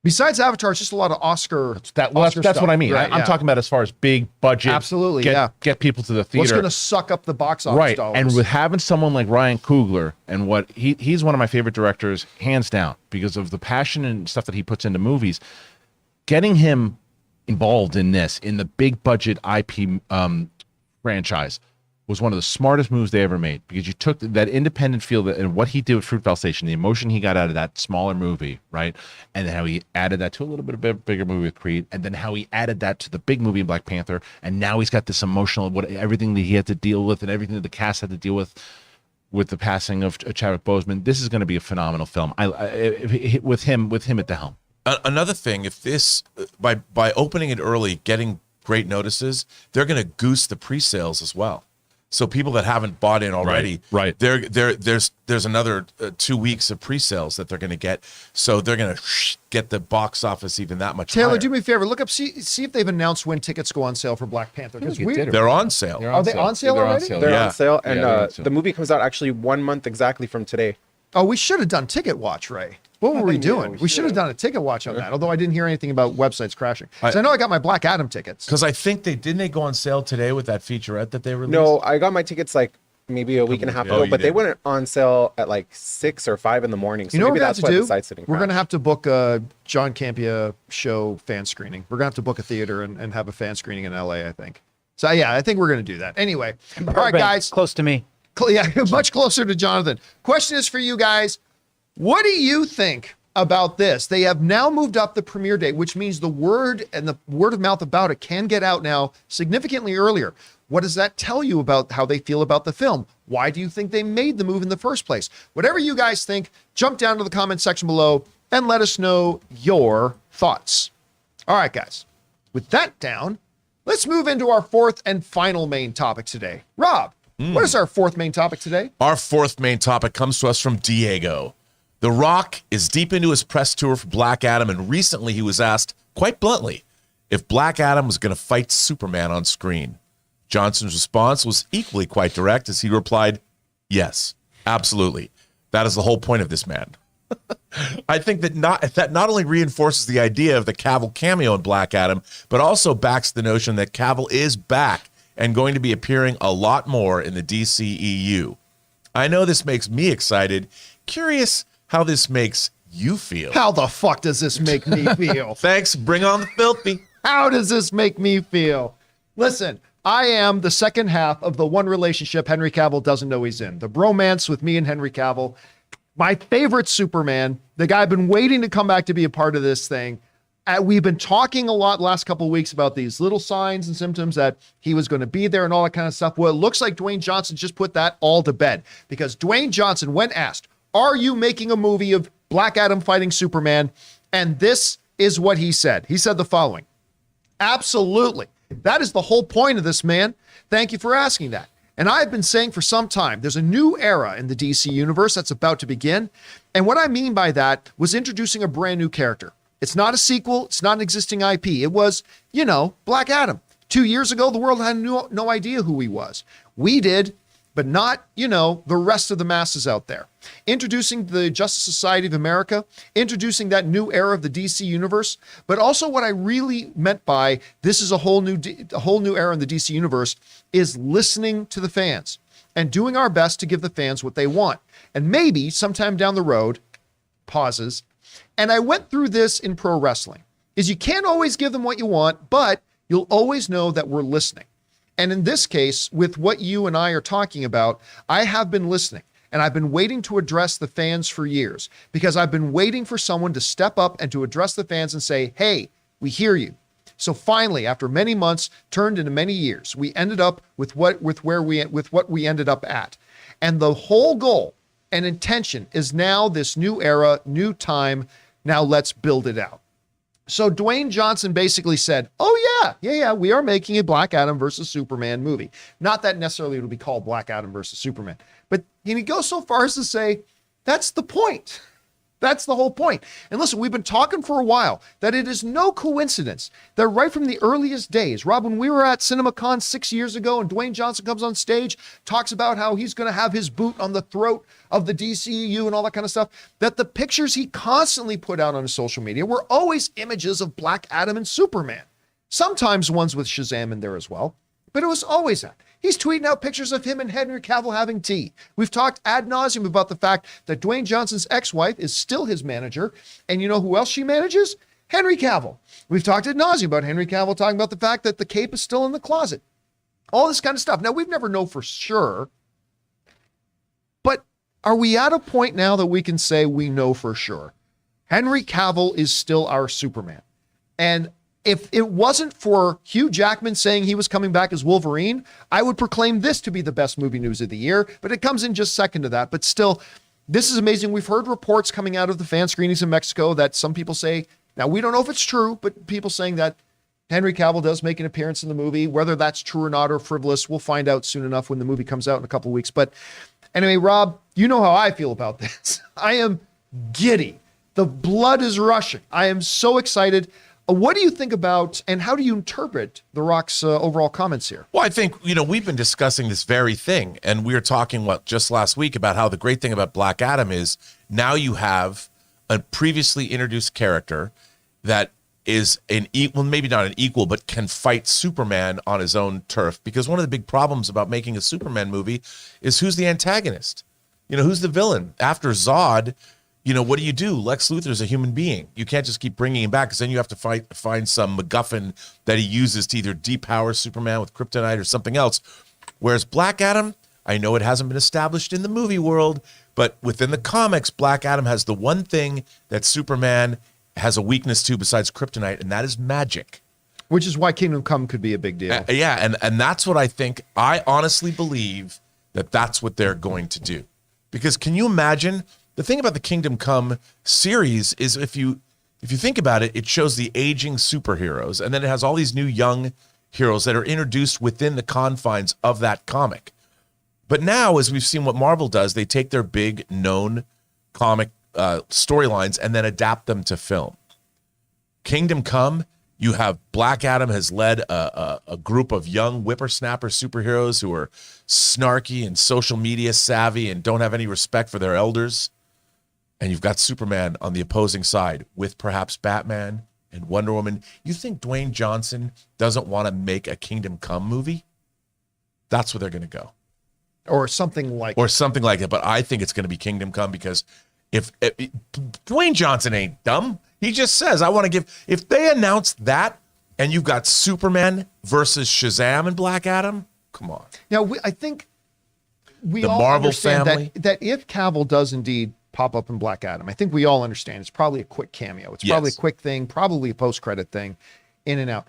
Besides Avatar, it's just a lot of Oscar. That's stuff. what I mean. Right, I'm talking about as far as big budget. Absolutely, get people to the theater. What's going to suck up the box office dollars? And with having someone like Ryan Coogler and what he's one of my favorite directors, hands down, because of the passion and stuff that he puts into movies. Getting him involved in the big budget IP franchise was one of the smartest moves they ever made, because you took that independent feel and what he did with Fruitvale Station, the emotion he got out of that smaller movie, right? And then how he added that to a little bit of a bigger movie with Creed, and then how he added that to the big movie in Black Panther, and now he's got this emotional, everything that he had to deal with and everything that the cast had to deal with the passing of Chadwick Boseman. This is going to be a phenomenal film. With him at the helm. Another thing, if this by opening it early, getting great notices, they're going to goose the pre-sales as well. So people that haven't bought in already, right. There's another 2 weeks of pre-sales that they're going to get. So they're going to get the box office even that much Taylor, higher. do me a favor. Look up, see if they've announced when tickets go on sale for Black Panther. They're on sale. Are they on sale already? They're on sale, and they're on sale. the movie comes out actually 1 month exactly from today. Oh, we should have done Ticket Watch, Ray. What were we Yeah, doing? We should have done a Ticket Watch on that, although I didn't hear anything about websites crashing. So I know I got my Black Adam tickets. Because I think didn't they go on sale today with that featurette that they released? No, I got my tickets like maybe a week and a half ago, you but they did. went on sale at like 6 or 5 in the morning. So You know what maybe we're going that's to why have the to site's do? sitting. We're going to have to book a John Campea show fan screening. We're going to have to book a theater and have a fan screening in LA, I think. So yeah, I think we're going to do that. Anyway, all right, guys. Close to me. Yeah, much closer to Jonathan. Question is for you guys. What do you think about this. They have now moved up the premiere date, which means the word and the word of mouth about it can get out now significantly earlier. What does that tell you about how they feel about the film? Why do you think they made the move in the first place? Whatever you guys think, jump down to the comment section below and let us know your thoughts. All right, guys, with that down, let's move into our fourth and final main topic today. Rob, what is our fourth main topic today? Our fourth main topic comes to us from Diego. The Rock is deep into his press tour for Black Adam, and recently he was asked, quite bluntly, if Black Adam was going to fight Superman on screen. Johnson's response was equally quite direct as he replied, yes, absolutely. That is the whole point of this man. I think that not only reinforces the idea of the Cavill cameo in Black Adam, but also backs the notion that Cavill is back and going to be appearing a lot more in the DCEU. I know this makes me excited. Curious how this makes you feel. How the fuck does this make me feel? Thanks. Bring on the filthy. How does this make me feel? Listen, I am the second half of the one relationship Henry Cavill doesn't know he's in. The bromance with me and Henry Cavill. My favorite Superman, the guy I've been waiting to come back to be a part of this thing. We've been talking a lot last couple of weeks about these little signs and symptoms that he was going to be there and all that kind of stuff. Well, it looks like Dwayne Johnson just put that all to bed, because Dwayne Johnson, when asked, are you making a movie of Black Adam fighting Superman? And this is what he said. He said the following: absolutely. That is the whole point of this, man. Thank you for asking that. And I've been saying for some time, there's a new era in the DC universe that's about to begin. And what I mean by that was introducing a brand new character. It's not a sequel. It's not an existing IP. It was, Black Adam. 2 years ago, the world had no idea who he was. We did, but not, the rest of the masses out there. Introducing the Justice Society of America, introducing that new era of the DC universe, but also what I really meant by this is a whole new era in the DC universe is listening to the fans and doing our best to give the fans what they want. And maybe sometime down the road, pauses, and I went through this in pro wrestling, is you can't always give them what you want, but you'll always know that we're listening. And in this case, with what you and I are talking about, I have been listening, and I've been waiting to address the fans for years, because I've been waiting for someone to step up and to address the fans and say, hey, we hear you. So finally, after many months turned into many years, we ended up with what we ended up at. And the whole goal and intention is now this new era, new time. Now let's build it out. So Dwayne Johnson basically said, oh yeah, we are making a Black Adam versus Superman movie. Not that necessarily it'll be called Black Adam versus Superman, but he goes so far as to say, that's the point. That's the whole point. And listen, we've been talking for a while that it is no coincidence that right from the earliest days, Rob, when we were at CinemaCon 6 years ago and Dwayne Johnson comes on stage, talks about how he's going to have his boot on the throat of the DCEU and all that kind of stuff, that the pictures he constantly put out on his social media were always images of Black Adam and Superman. Sometimes ones with Shazam in there as well, but it was always that. He's tweeting out pictures of him and Henry Cavill having tea. We've talked ad nauseum about the fact that Dwayne Johnson's ex-wife is still his manager. And you know who else she manages? Henry Cavill. We've talked ad nauseum about Henry Cavill talking about the fact that the cape is still in the closet. All this kind of stuff. Now, we've never known for sure. But are we at a point now that we can say we know for sure? Henry Cavill is still our Superman. And if it wasn't for Hugh Jackman saying he was coming back as Wolverine, I would proclaim this to be the best movie news of the year, but it comes in just second to that. But still, this is amazing. We've heard reports coming out of the fan screenings in Mexico that some people say, now we don't know if it's true, but people saying that Henry Cavill does make an appearance in the movie. Whether that's true or not or frivolous, we'll find out soon enough when the movie comes out in a couple of weeks. But anyway, Rob, you know how I feel about this. I am giddy. The blood is rushing. I am so excited. What do you think about, and how do you interpret The Rock's overall comments here? Well, I think, we've been discussing this very thing, and we were talking, just last week about how the great thing about Black Adam is now you have a previously introduced character that is maybe not an equal, but can fight Superman on his own turf. Because one of the big problems about making a Superman movie is who's the antagonist? Who's the villain? After Zod, what do? Lex Luthor's a human being. You can't just keep bringing him back, because then you have to find some MacGuffin that he uses to either depower Superman with kryptonite or something else. Whereas Black Adam, I know it hasn't been established in the movie world, But within the comics, Black Adam has the one thing that Superman has a weakness to besides kryptonite, and that is magic. Which is why Kingdom Come could be a big deal. Yeah, and that's what I think. I honestly believe that that's what they're going to do. Because can you imagine, the thing about the Kingdom Come series is if you think about it, it shows the aging superheroes, and then it has all these new young heroes that are introduced within the confines of that comic. But now, as we've seen what Marvel does, they take their big known comic storylines and then adapt them to film. Kingdom Come, you have Black Adam has led a group of young whippersnapper superheroes who are snarky and social media savvy and don't have any respect for their elders. And you've got Superman on the opposing side with perhaps Batman and Wonder Woman. You think Dwayne Johnson doesn't want to make a Kingdom Come movie? That's where they're going to go. Or something like it. But I think it's going to be Kingdom Come because if Dwayne Johnson ain't dumb, he just says, I want to give, if they announce that and you've got Superman versus Shazam and Black Adam, come on. Now, I think we The all Marvel understand family. that if Cavill does indeed pop up in Black Adam, I think we all understand it's probably a quick cameo. It's probably a quick thing, probably a post-credit thing, in and out.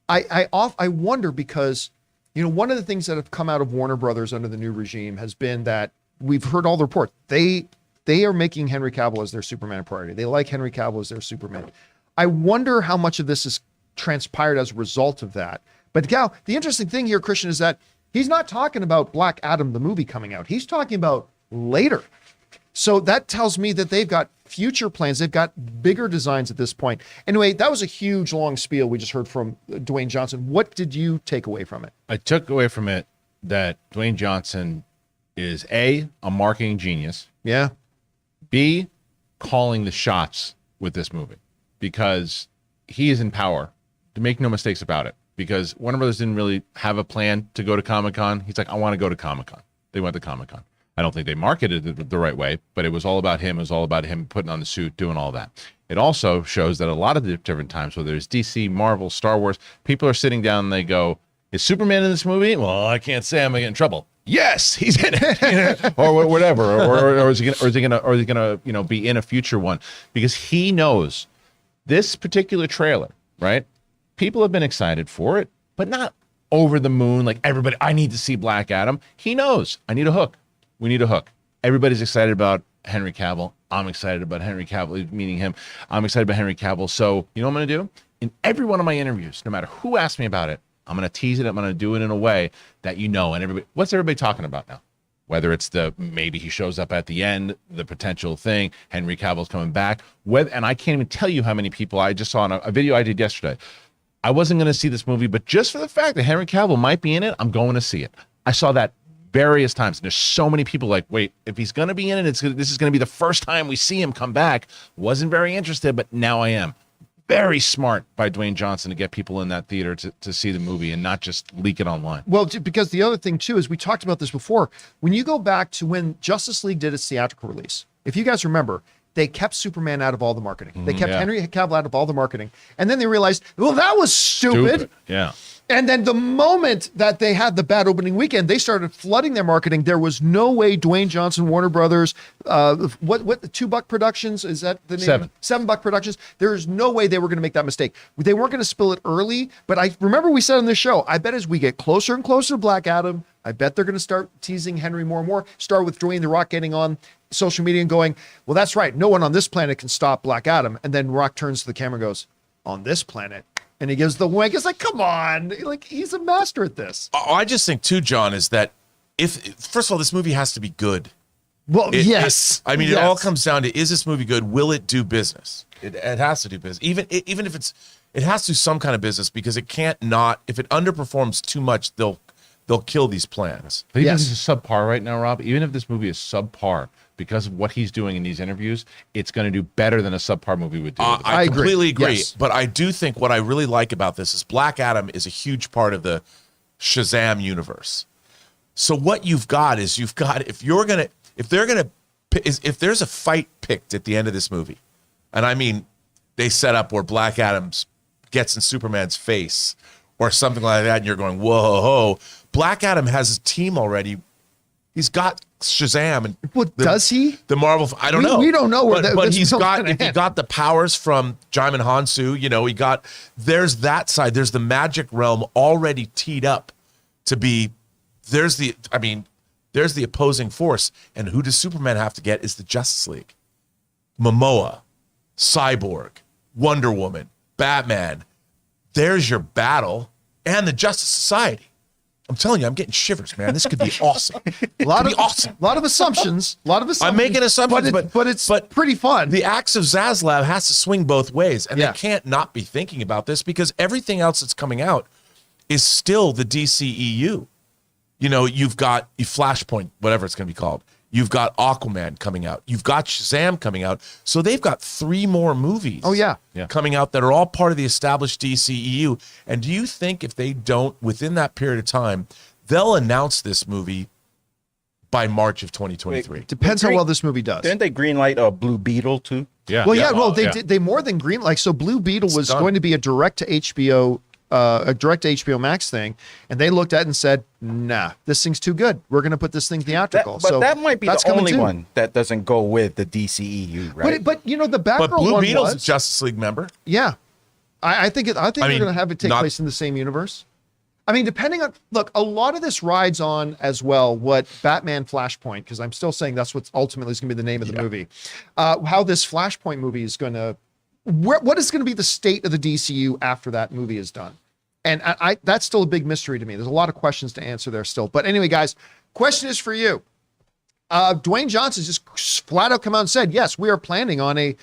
I wonder because, you know, one of the things that have come out of Warner Brothers under the new regime has been that we've heard all the reports. They are making Henry Cavill as their Superman a priority. They like Henry Cavill as their Superman. I wonder how much of this is transpired as a result of that. But Gal, the interesting thing here, Christian, is that he's not talking about Black Adam, the movie coming out. He's talking about later. So that tells me that they've got future plans. They've got bigger designs at this point. Anyway, that was a huge, long spiel we just heard from Dwayne Johnson. What did you take away from it? I took away from it that Dwayne Johnson is a marketing genius. Yeah. B, calling the shots with this movie because he is in power. To make no mistakes about it, because Warner Brothers didn't really have a plan to go to Comic-Con. He's like, I want to go to Comic-Con. They went to Comic-Con. I don't think they marketed it the right way, but it was all about him. It was all about him putting on the suit, doing all that. It also shows that a lot of the different times, whether it's DC, Marvel, Star Wars, people are sitting down and they go, is Superman in this movie? Well, I can't say I'm going to get in trouble. Yes, he's in it, or whatever, or is he gonna, you know, be in a future one? Because he knows this particular trailer, right? People have been excited for it, but not over the moon like everybody. I need to see Black Adam. He knows I need a hook. We need a hook. Everybody's excited about Henry Cavill. I'm excited about Henry Cavill, meeting him. I'm excited about Henry Cavill. So you know what I'm gonna do? In every one of my interviews, no matter who asks me about it, I'm going to tease it. I'm going to do it in a way that you know. And everybody, what's everybody talking about now? Whether it's the maybe he shows up at the end, the potential thing, Henry Cavill's coming back. And I can't even tell you how many people I just saw on a video I did yesterday. I wasn't going to see this movie, but just for the fact that Henry Cavill might be in it, I'm going to see it. I saw that various times. And there's so many people like, wait, if he's going to be in it, this is going to be the first time we see him come back. Wasn't very interested, but now I am. Very smart by Dwayne Johnson to get people in that theater to see the movie and not just leak it online. Well, because the other thing too is we talked about this before. When you go back to when Justice League did its theatrical release, if you guys remember, they kept Superman out of all the marketing. They kept Henry Cavill out of all the marketing. And then they realized, well, that was stupid. Yeah. And then the moment that they had the bad opening weekend, they started flooding their marketing. There was no way Dwayne Johnson, Warner Brothers, what the $2 Productions, is that the name? $7 Productions. There's no way they were going to make that mistake. They weren't going to spill it early, but I remember we said on this show, I bet as we get closer and closer to Black Adam, I bet they're going to start teasing Henry more and more. Start with Dwayne The Rock getting on social media and going, well, that's right. No one on this planet can stop Black Adam. And then Rock turns to the camera and goes, on this planet. And he gives the wink. It's like, come on. Like, he's a master at this. I just think, too, John, is that first of all, this movie has to be good. Well, yes. It all comes down to, is this movie good? Will it do business? It has to do business. Even if it has to do some kind of business because it can't not, if it underperforms too much, they'll kill these plans. But even if this is subpar right now, Rob, even if this movie is subpar, because of what he's doing in these interviews, it's going to do better than a subpar movie would do. I completely agree. Yes. But I do think what I really like about this is Black Adam is a huge part of the Shazam universe. So what you've got is if there's a fight picked at the end of this movie, and I mean, they set up where Black Adam gets in Superman's face or something like that, and you're going, whoa. Black Adam has a team already He's got Shazam and Well, does he? the Marvel. I don't know. We don't know where but this he's film's got gonna if he end. got the powers from Jaimin Hansu. You know, he got there's that side. There's the magic realm already teed up to be. There's the opposing force, and who does Superman have to get is the Justice League, Momoa, Cyborg, Wonder Woman, Batman. There's your battle, and the Justice Society. I'm telling you, I'm getting shivers, man. This could be awesome. A lot of awesome. lot of assumptions. I'm making assumptions, but it's pretty fun. The axe of Zaslav has to swing both ways, and Yeah. they can't not be thinking about this because everything else that's coming out is still the DCEU. You know, you've got Flashpoint, whatever it's going to be called. You've got Aquaman coming out. You've got Shazam coming out. So they've got 3 more movies coming out that are all part of the established DCEU. And do you think if they don't, within that period of time, they'll announce this movie by March of 2023? Depends how well this movie does. Didn't they greenlight a Blue Beetle too? Yeah. Well, well, they did. They more than green. Like, so Blue Beetle was done. going to be a direct to HBO Max thing, and they looked at it and said, "Nah, this thing's too good. We're going to put this thing theatrical." But so that might be that's the coming only too. one that doesn't go with the DCEU, right? But you know, the Batgirl But Blue one Beetle's a was, Justice League member. yeah. I think they're mean, going to have it take not- place in the same universe. I mean, depending on look, a lot of this rides on as well what Batman Flashpoint, because I'm still saying that's what's ultimately is going to be the name of the movie. How this Flashpoint movie is going to, what is going to be the state of the DCU after that movie is done. And I that's still a big mystery to me. There's a lot of questions to answer there still. But anyway, guys, question is for you. Dwayne Johnson just flat out come out and said, yes, we are planning on a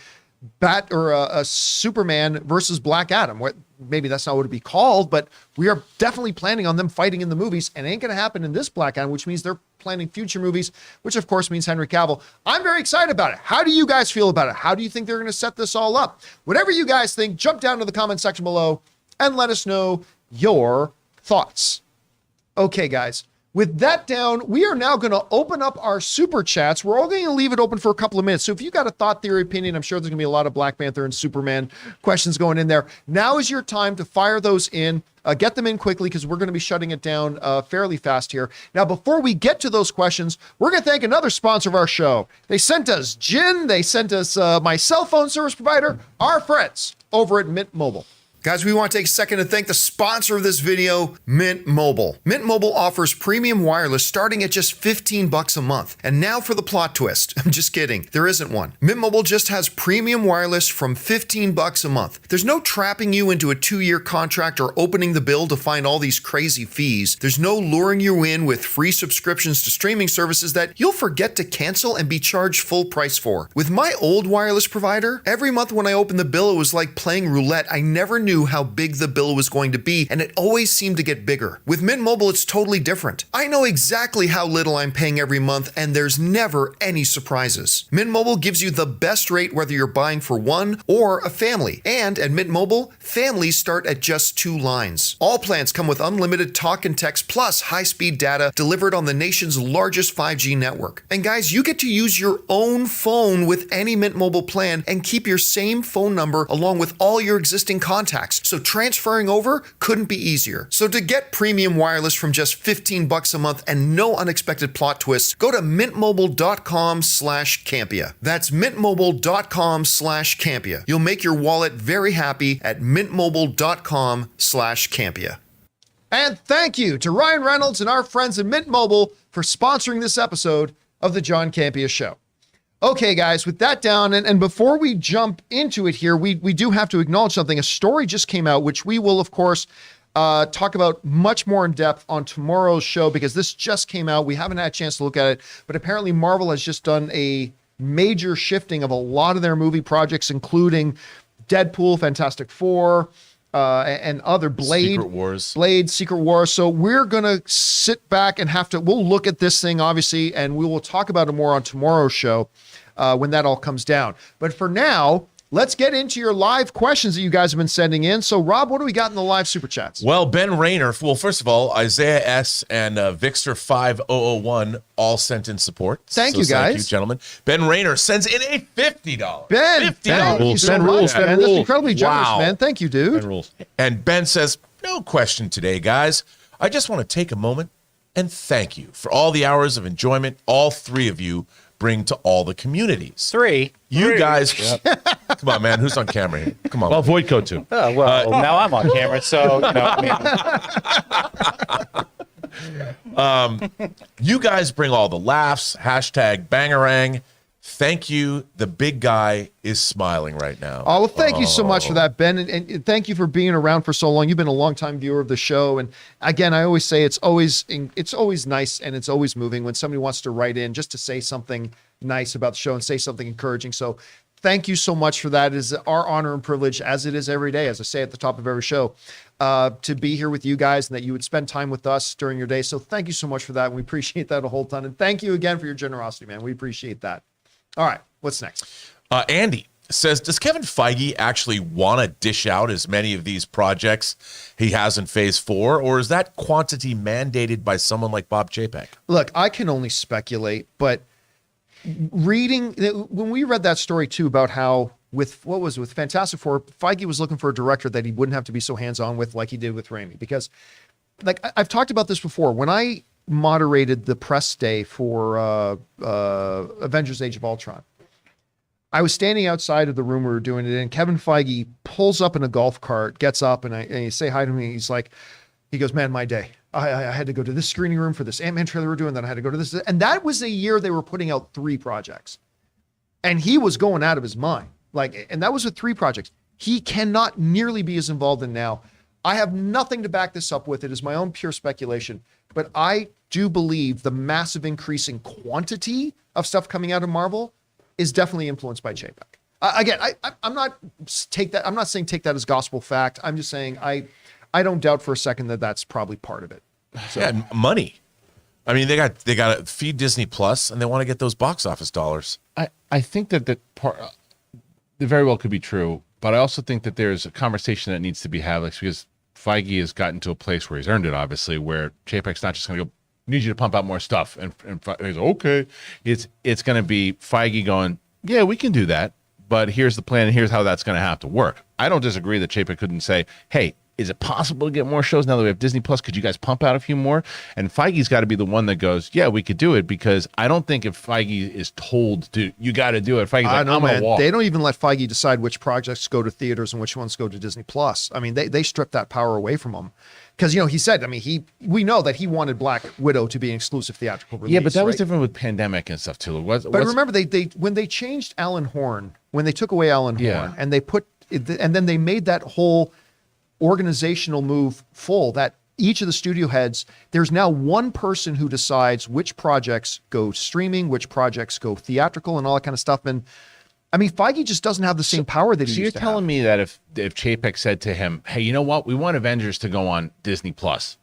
a Superman versus Black Adam. Maybe that's not what it'd be called, but we are definitely planning on them fighting in the movies, and it ain't going to happen in this Black Adam, which means they're planning future movies, which of course means Henry Cavill. I'm very excited about it. How do you guys feel about it? How do you think they're going to set this all up? Whatever you guys think, jump down to the comment section below and let us know your thoughts. Okay, guys. With that down, we are now going to open up our super chats. We're all going to leave it open for a couple of minutes. So if you got a thought, theory, opinion, I'm sure there's going to be a lot of Black Panther and Superman questions going in there. Now is your time to fire those in. Get them in quickly because we're going to be shutting it down fairly fast here. Now, before we get to those questions, we're going to thank another sponsor of our show. They sent us Gin. They sent us my cell phone service provider, our friends over at Mint Mobile. Guys, we want to take a second to thank the sponsor of this video, Mint Mobile. Mint Mobile offers premium wireless starting at just $15 a month. And now for the plot twist. I'm just kidding. There isn't one. Mint Mobile just has premium wireless from $15 a month. There's no trapping you into a 2-year contract or opening the bill to find all these crazy fees. There's no luring you in with free subscriptions to streaming services that you'll forget to cancel and be charged full price for. With my old wireless provider, every month when I opened the bill, it was like playing roulette. I never knew how big the bill was going to be, and it always seemed to get bigger. With Mint Mobile, it's totally different. I know exactly how little I'm paying every month, and there's never any surprises. Mint Mobile gives you the best rate whether you're buying for one or a family. And at Mint Mobile, families start at just 2 lines. All plans come with unlimited talk and text plus high-speed data delivered on the nation's largest 5G network. And guys, you get to use your own phone with any Mint Mobile plan and keep your same phone number along with all your existing contacts. So transferring over couldn't be easier. So to get premium wireless from just $15 a month and no unexpected plot twists, go to mintmobile.com/Campea. That's mintmobile.com/Campea. You'll make your wallet very happy at mintmobile.com/Campea. And thank you to Ryan Reynolds and our friends at Mint Mobile for sponsoring this episode of the John Campea Show. Okay, guys, with that down, and before we jump into it here, we do have to acknowledge something. A story just came out, which we will, of course, talk about much more in depth on tomorrow's show, because this just came out. We haven't had a chance to look at it, but apparently Marvel has just done a major shifting of a lot of their movie projects, including Deadpool, Fantastic Four, and other Secret Wars. So we're going to sit back and we'll look at this thing, obviously, and we will talk about it more on tomorrow's show when that all comes down. But for now, let's get into your live questions that you guys have been sending in. So, Rob, what do we got in the live super chats? Well, Ben Rayner, first of all, Isaiah S. and Vixter5001 all sent in support. Thank you, guys. Thank you, gentlemen. Ben Rayner sends in a $50. Ben, thank you so much, man. That's incredibly generous, man. Thank you, dude. And Ben says, no question today, guys. I just want to take a moment and thank you for all the hours of enjoyment all three of you bring to all the communities. You guys, come on, man. Who's on camera here? Come on. Well, Voidco too. Oh, well, now I'm on camera, so I mean, You guys bring all the laughs. Hashtag Bangarang. Thank you. The big guy is smiling right now. Oh, well, thank you so much for that, Ben. And thank you for being around for so long. You've been a longtime viewer of the show. And again, I always say it's always nice and it's always moving when somebody wants to write in just to say something nice about the show and say something encouraging. So thank you so much for that. It is our honor and privilege, as it is every day, as I say at the top of every show, to be here with you guys and that you would spend time with us during your day. So thank you so much for that. And we appreciate that a whole ton. And thank you again for your generosity, man. We appreciate that. All right, what's next? Andy says, does Kevin Feige actually want to dish out as many of these projects he has in phase 4, or is that quantity mandated by someone like Bob Chapek? Look, I can only speculate, but reading, when we read that story too about how with Fantastic Four, Feige was looking for a director that he wouldn't have to be so hands-on with like he did with Raimi, because like I've talked about this before, when I moderated the press day for Avengers Age of Ultron, I was standing outside of the room we were doing it in. Kevin Feige pulls up in a golf cart, gets up, and I say hi to me. He's like, he goes, man, my day. I had to go to this screening room for this Ant-Man trailer we're doing, then I had to go to this. And that was a year they were putting out 3 projects. And he was going out of his mind. And that was with 3 projects. He cannot nearly be as involved in now. I have nothing to back this up with. It is my own pure speculation. But I do believe the massive increase in quantity of stuff coming out of Marvel is definitely influenced by Chapek. Again, I'm not saying take that as gospel fact. I'm just saying I don't doubt for a second that that's probably part of it. So. Yeah, money. I mean, they got to feed Disney Plus, and they want to get those box office dollars. I think that part very well could be true, but I also think that there's a conversation that needs to be had, because Feige has gotten to a place where he's earned it, obviously, where Chapek's not just going to go, need you to pump out more stuff. And he's okay. It's going to be Feige going, yeah, we can do that, but here's the plan, and here's how that's going to have to work. I don't disagree that Chapek couldn't say, hey, is it possible to get more shows now that we have Disney Plus? Could you guys pump out a few more? And Feige's got to be the one that goes, yeah, we could do it, because I don't think if Feige is told to, you got to do it, Feige's like, I'm going to walk. They don't even let Feige decide which projects go to theaters and which ones go to Disney Plus. I mean, they stripped that power away from him. Because, he said, I mean, we know that he wanted Black Widow to be an exclusive theatrical release. Yeah, but that was different with pandemic and stuff too. But remember, they when they changed Alan Horn, when they took away Alan Horn, and then they made that whole organizational move full, that each of the studio heads, there's now one person who decides which projects go streaming, which projects go theatrical, and all that kind of stuff. And I mean, Feige just doesn't have the same power that he used to have. So you're telling me that if Chapek said to him, hey, you know what, we want Avengers to go on Disney Plus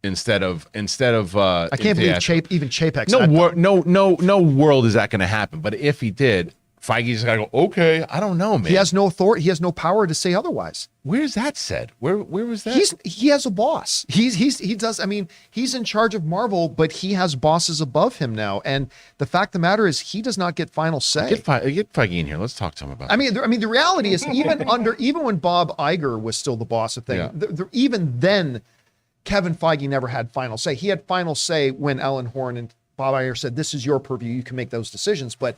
instead of I can't believe even Chapek said no world is that going to happen. But if he did, Feige's got to go, okay, I don't know, man. He has no authority. He has no power to say otherwise. Where's that said? Where was that? He has a boss. He does. I mean, he's in charge of Marvel, but he has bosses above him now. And the fact of the matter is, he does not get final say. Get Feige in here. Let's talk to him about. I mean, the reality is, even when Bob Iger was still the boss of things, even then, Kevin Feige never had final say. He had final say when Alan Horn and Bob Iger said, "This is your purview. You can make those decisions." But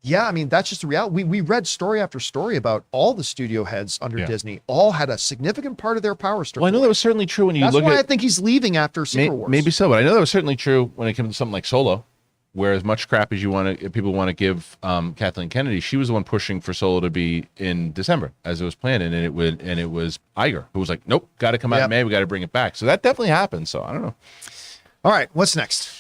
yeah, I mean, that's just the reality. We read story after story about all the studio heads under Disney all had a significant part of their power stripped Well, I know that was certainly true when you look at... That's why I think he's leaving after Secret Wars. Maybe so, but I know that was certainly true when it came to something like Solo, where as much crap as people want to give Kathleen Kennedy, she was the one pushing for Solo to be in December, as it was planned, and it was Iger, who was like, nope, got to come out in May, we got to bring it back. So that definitely happened, so I don't know. All right, what's next?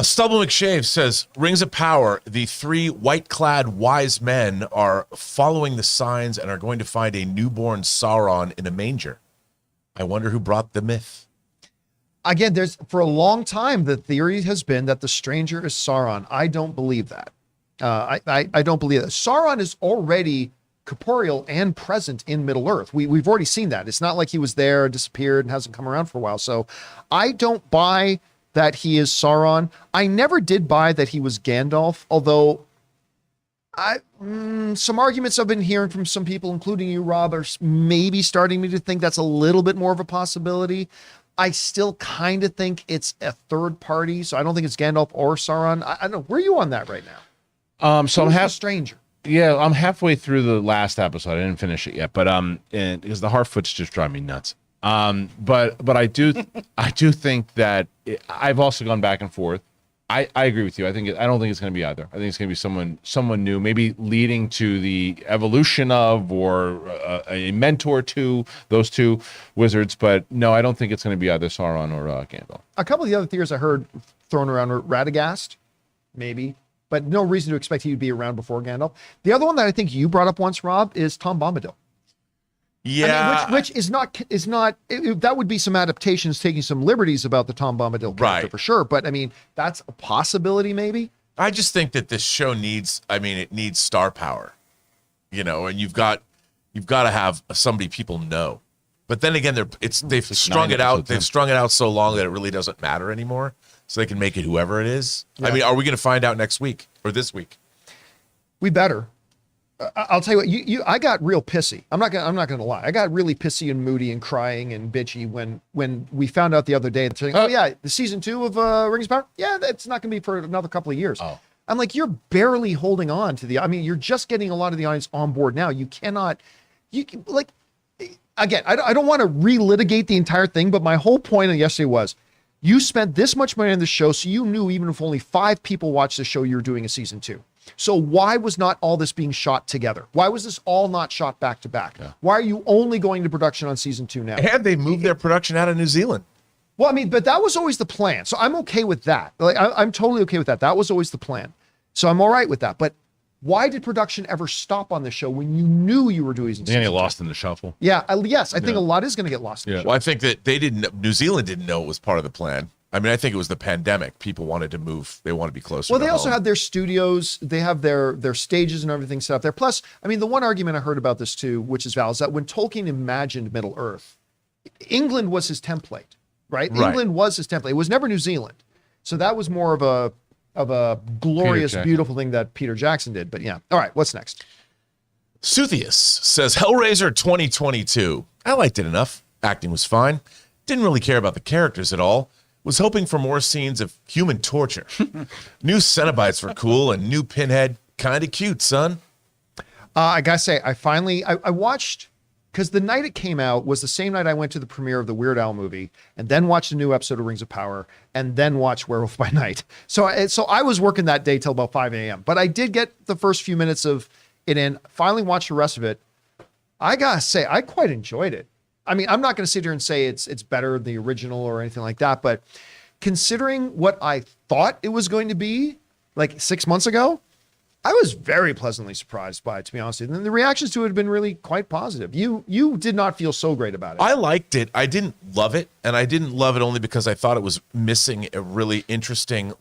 Stubble McShave says, Rings of Power, the 3 white-clad wise men are following the signs and are going to find a newborn Sauron in a manger. I wonder who brought the myth. Again, for a long time, the theory has been that the stranger is Sauron. I don't believe that. I don't believe that. Sauron is already corporeal and present in Middle-earth. We've already seen that. It's not like he was there, disappeared, and hasn't come around for a while. So I don't buy that he is Sauron. I never did buy that he was Gandalf, although some arguments I've been hearing from some people, including you, Rob, are maybe starting me to think that's a little bit more of a possibility. I still kind of think it's a third party, so I don't think it's Gandalf or Sauron. I don't know. Where are you on that right now? So I'm Who's the half stranger. Yeah, I'm halfway through the last episode. I didn't finish it yet, but because the Harfoots just drive me nuts. But I do think that I've also gone back and forth. I agree with you. I don't think it's going to be either. I think it's going to be someone new, maybe leading to the evolution of or a mentor to those two wizards. But no, I don't think it's going to be either Sauron or Gandalf. A couple of the other theories I heard thrown around were Radagast, maybe, but no reason to expect he would be around before Gandalf. The other one that I think you brought up once, Rob, is Tom Bombadil. Yeah, I mean, which is not that would be some adaptations taking some liberties about the Tom Bombadil character Right. for sure. But I mean, that's a possibility, maybe. I just think that this show it needs star power, and you've got to have somebody people know. But then again, they've strung it out. They've strung it out so long that it really doesn't matter anymore. So they can make it whoever it is. Yeah. I mean, are we going to find out next week or this week? We better. I'll tell you what. I got real pissy. I'm not gonna lie. I got really pissy and moody and crying and bitchy when we found out the other day. Saying, oh yeah, the season 2 of Rings of Power. Yeah, that's not gonna be for another couple of years. Oh. I'm like, you're barely holding on to you're just getting a lot of the audience on board now. You cannot. Again, I don't want to relitigate the entire thing, but my whole point of yesterday was, you spent this much money on the show, so you knew even if only 5 people watched the show, you were doing a season 2. So why was not all this being shot together? Why was this all not shot back to back? Yeah. Why are you only going to production on season 2 now? And they moved their production out of New Zealand. Well, I mean, but that was always the plan. So I'm okay with that. Like, I'm totally okay with that. That was always the plan. So I'm all right with that. But why did production ever stop on the show when you knew you were doing season 2? Lost in the shuffle. Yeah, yes. I think a lot is going to get lost in the shuffle. Well, I think that New Zealand didn't know it was part of the plan. I mean, I think it was the pandemic. People wanted to move. They want to be closer. Well, to they also home. have their studios. They have their stages and everything set up there. Plus, I mean, the one argument I heard about this too, which is valid, is that when Tolkien imagined Middle Earth, England was his template, right? England was his template. It was never New Zealand. So that was more of a glorious, beautiful thing that Peter Jackson did. But yeah. All right, what's next? Suthius says Hellraiser 2022. I liked it enough. Acting was fine. Didn't really care about the characters at all. Was hoping for more scenes of human torture. New Cenobites were cool, and new Pinhead, kind of cute, son. I gotta say, I watched, because the night it came out was the same night I went to the premiere of the Weird Al movie, and then watched a new episode of Rings of Power, and then watched Werewolf by Night. So I was working that day till about 5 a.m. But I did get the first few minutes of it in, finally watched the rest of it. I gotta say, I quite enjoyed it. I mean, I'm not going to sit here and say it's better than the original or anything like that, but considering what I thought it was going to be like 6 months ago, I was very pleasantly surprised by it, to be honest with you. And the reactions to it have been really quite positive. You did not feel so great about it. I liked it. I didn't love it, and I didn't love it only because I thought it was missing a really interesting,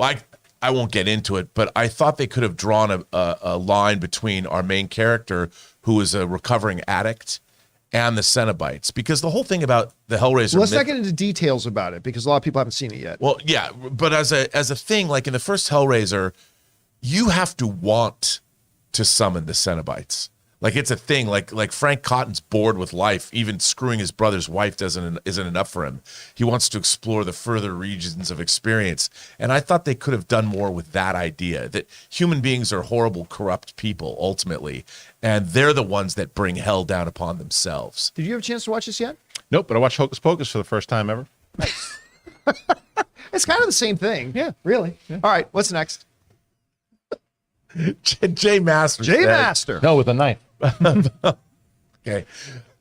I won't get into it, but I thought they could have drawn a line between our main character, who is a recovering addict, and the Cenobites, because the whole thing about the Hellraiser. Well, let's not get into details about it because a lot of people haven't seen it yet. Well, yeah, but as a thing, like in the first Hellraiser, you have to want to summon the Cenobites. Like it's a thing. Like Frank Cotton's bored with life. Even screwing his brother's wife isn't enough for him. He wants to explore the further regions of experience. And I thought they could have done more with that idea, that human beings are horrible, corrupt people ultimately, and they're the ones that bring hell down upon themselves. Did you have a chance to watch this yet? Nope, but I watched Hocus Pocus for the first time ever. It's kind of the same thing. Yeah, really. Yeah. All right, what's next? J Master. J Master. No, with a knife. Okay,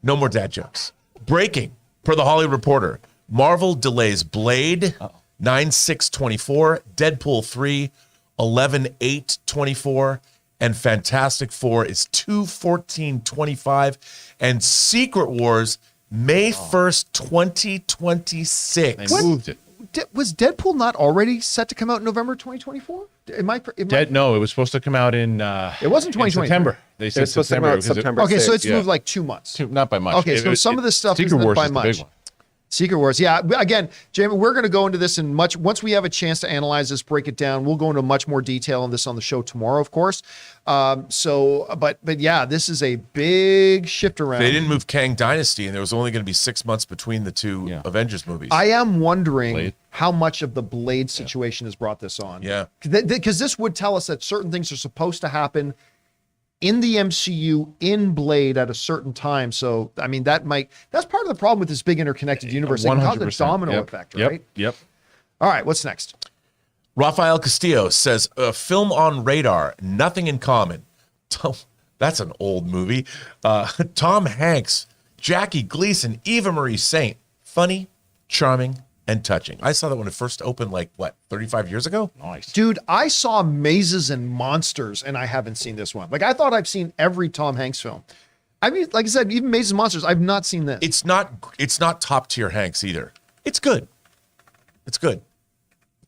no more dad jokes. Breaking, per the Hollywood Reporter, Marvel delays Blade 9/6/24, Deadpool 3 11/8/24, and Fantastic Four is 2/14/25, and Secret Wars May 1st, 2026. They moved it. Was Deadpool not already set to come out in November 2024? No, it was supposed to come out in. It wasn't 2023. September. They said It's supposed to come out because September. Okay, so 6th. it's moved like 2 months. not by much. Okay, so some of this stuff is Secret not Wars by is the much. big one. Secret Wars. Yeah. Again, Jamie, we're going to go into this in once we have a chance to analyze this, break it down, we'll go into much more detail on this on the show tomorrow, of course. But yeah, this is a big shift around. They didn't move Kang Dynasty, and there was only going to be 6 months between the two Avengers movies. I am wondering Blade. how much of the Blade situation has brought this on. Yeah. Because this would tell us that certain things are supposed to happen in the MCU in Blade at a certain time. So, I mean, that's part of the problem with this big interconnected universe. It causes a domino effect, right? Yep. All right, what's next? Rafael Castillo says, a film on radar, nothing in common. That's an old movie. Tom Hanks, Jackie Gleason, Eva Marie Saint. Funny, charming, and touching. I saw that when it first opened, 35 years ago? Nice. Dude, I saw Mazes and Monsters, and I haven't seen this one. I thought I've seen every Tom Hanks film. I mean, like I said, even Mazes and Monsters, I've not seen this. It's not top tier Hanks either. It's good. It's good.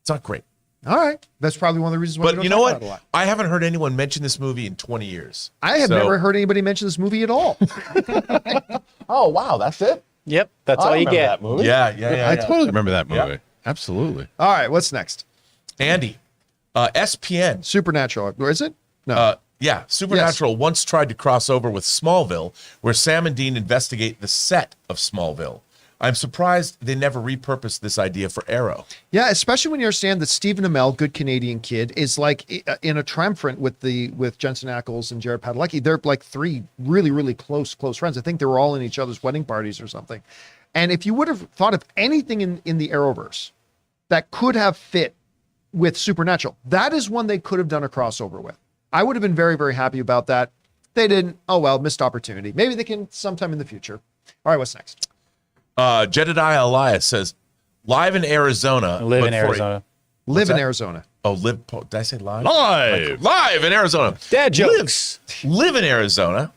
It's not great. All right. That's probably one of the reasons why we But don't you know talk about what? it a lot. I haven't heard anyone mention this movie in 20 years. I have never heard anybody mention this movie at all. Oh wow, that's it. Yep, that's all you remember get. that movie. Yeah. I totally remember that movie. Yeah. Absolutely. All right, what's next? Andy, SPN. Supernatural. Or is it? No. Yeah, Supernatural once tried to cross over with Smallville, where Sam and Dean investigate the set of Smallville. I'm surprised they never repurposed this idea for Arrow. Yeah, especially when you understand that Stephen Amell, good Canadian kid, is in a triumvirate with Jensen Ackles and Jared Padalecki. They're like three really, really close friends. I think they were all in each other's wedding parties or something. And if you would have thought of anything in the Arrowverse that could have fit with Supernatural, that is one they could have done a crossover with. I would have been very, very happy about that. They didn't. Oh, well, missed opportunity. Maybe they can sometime in the future. All right, what's next? Jedediah Elias says, live in Arizona. Live in but for a- Arizona. Live in that? Arizona. Oh, live. Did I say live? Live. Live in Arizona. Dad jokes. Live in Arizona,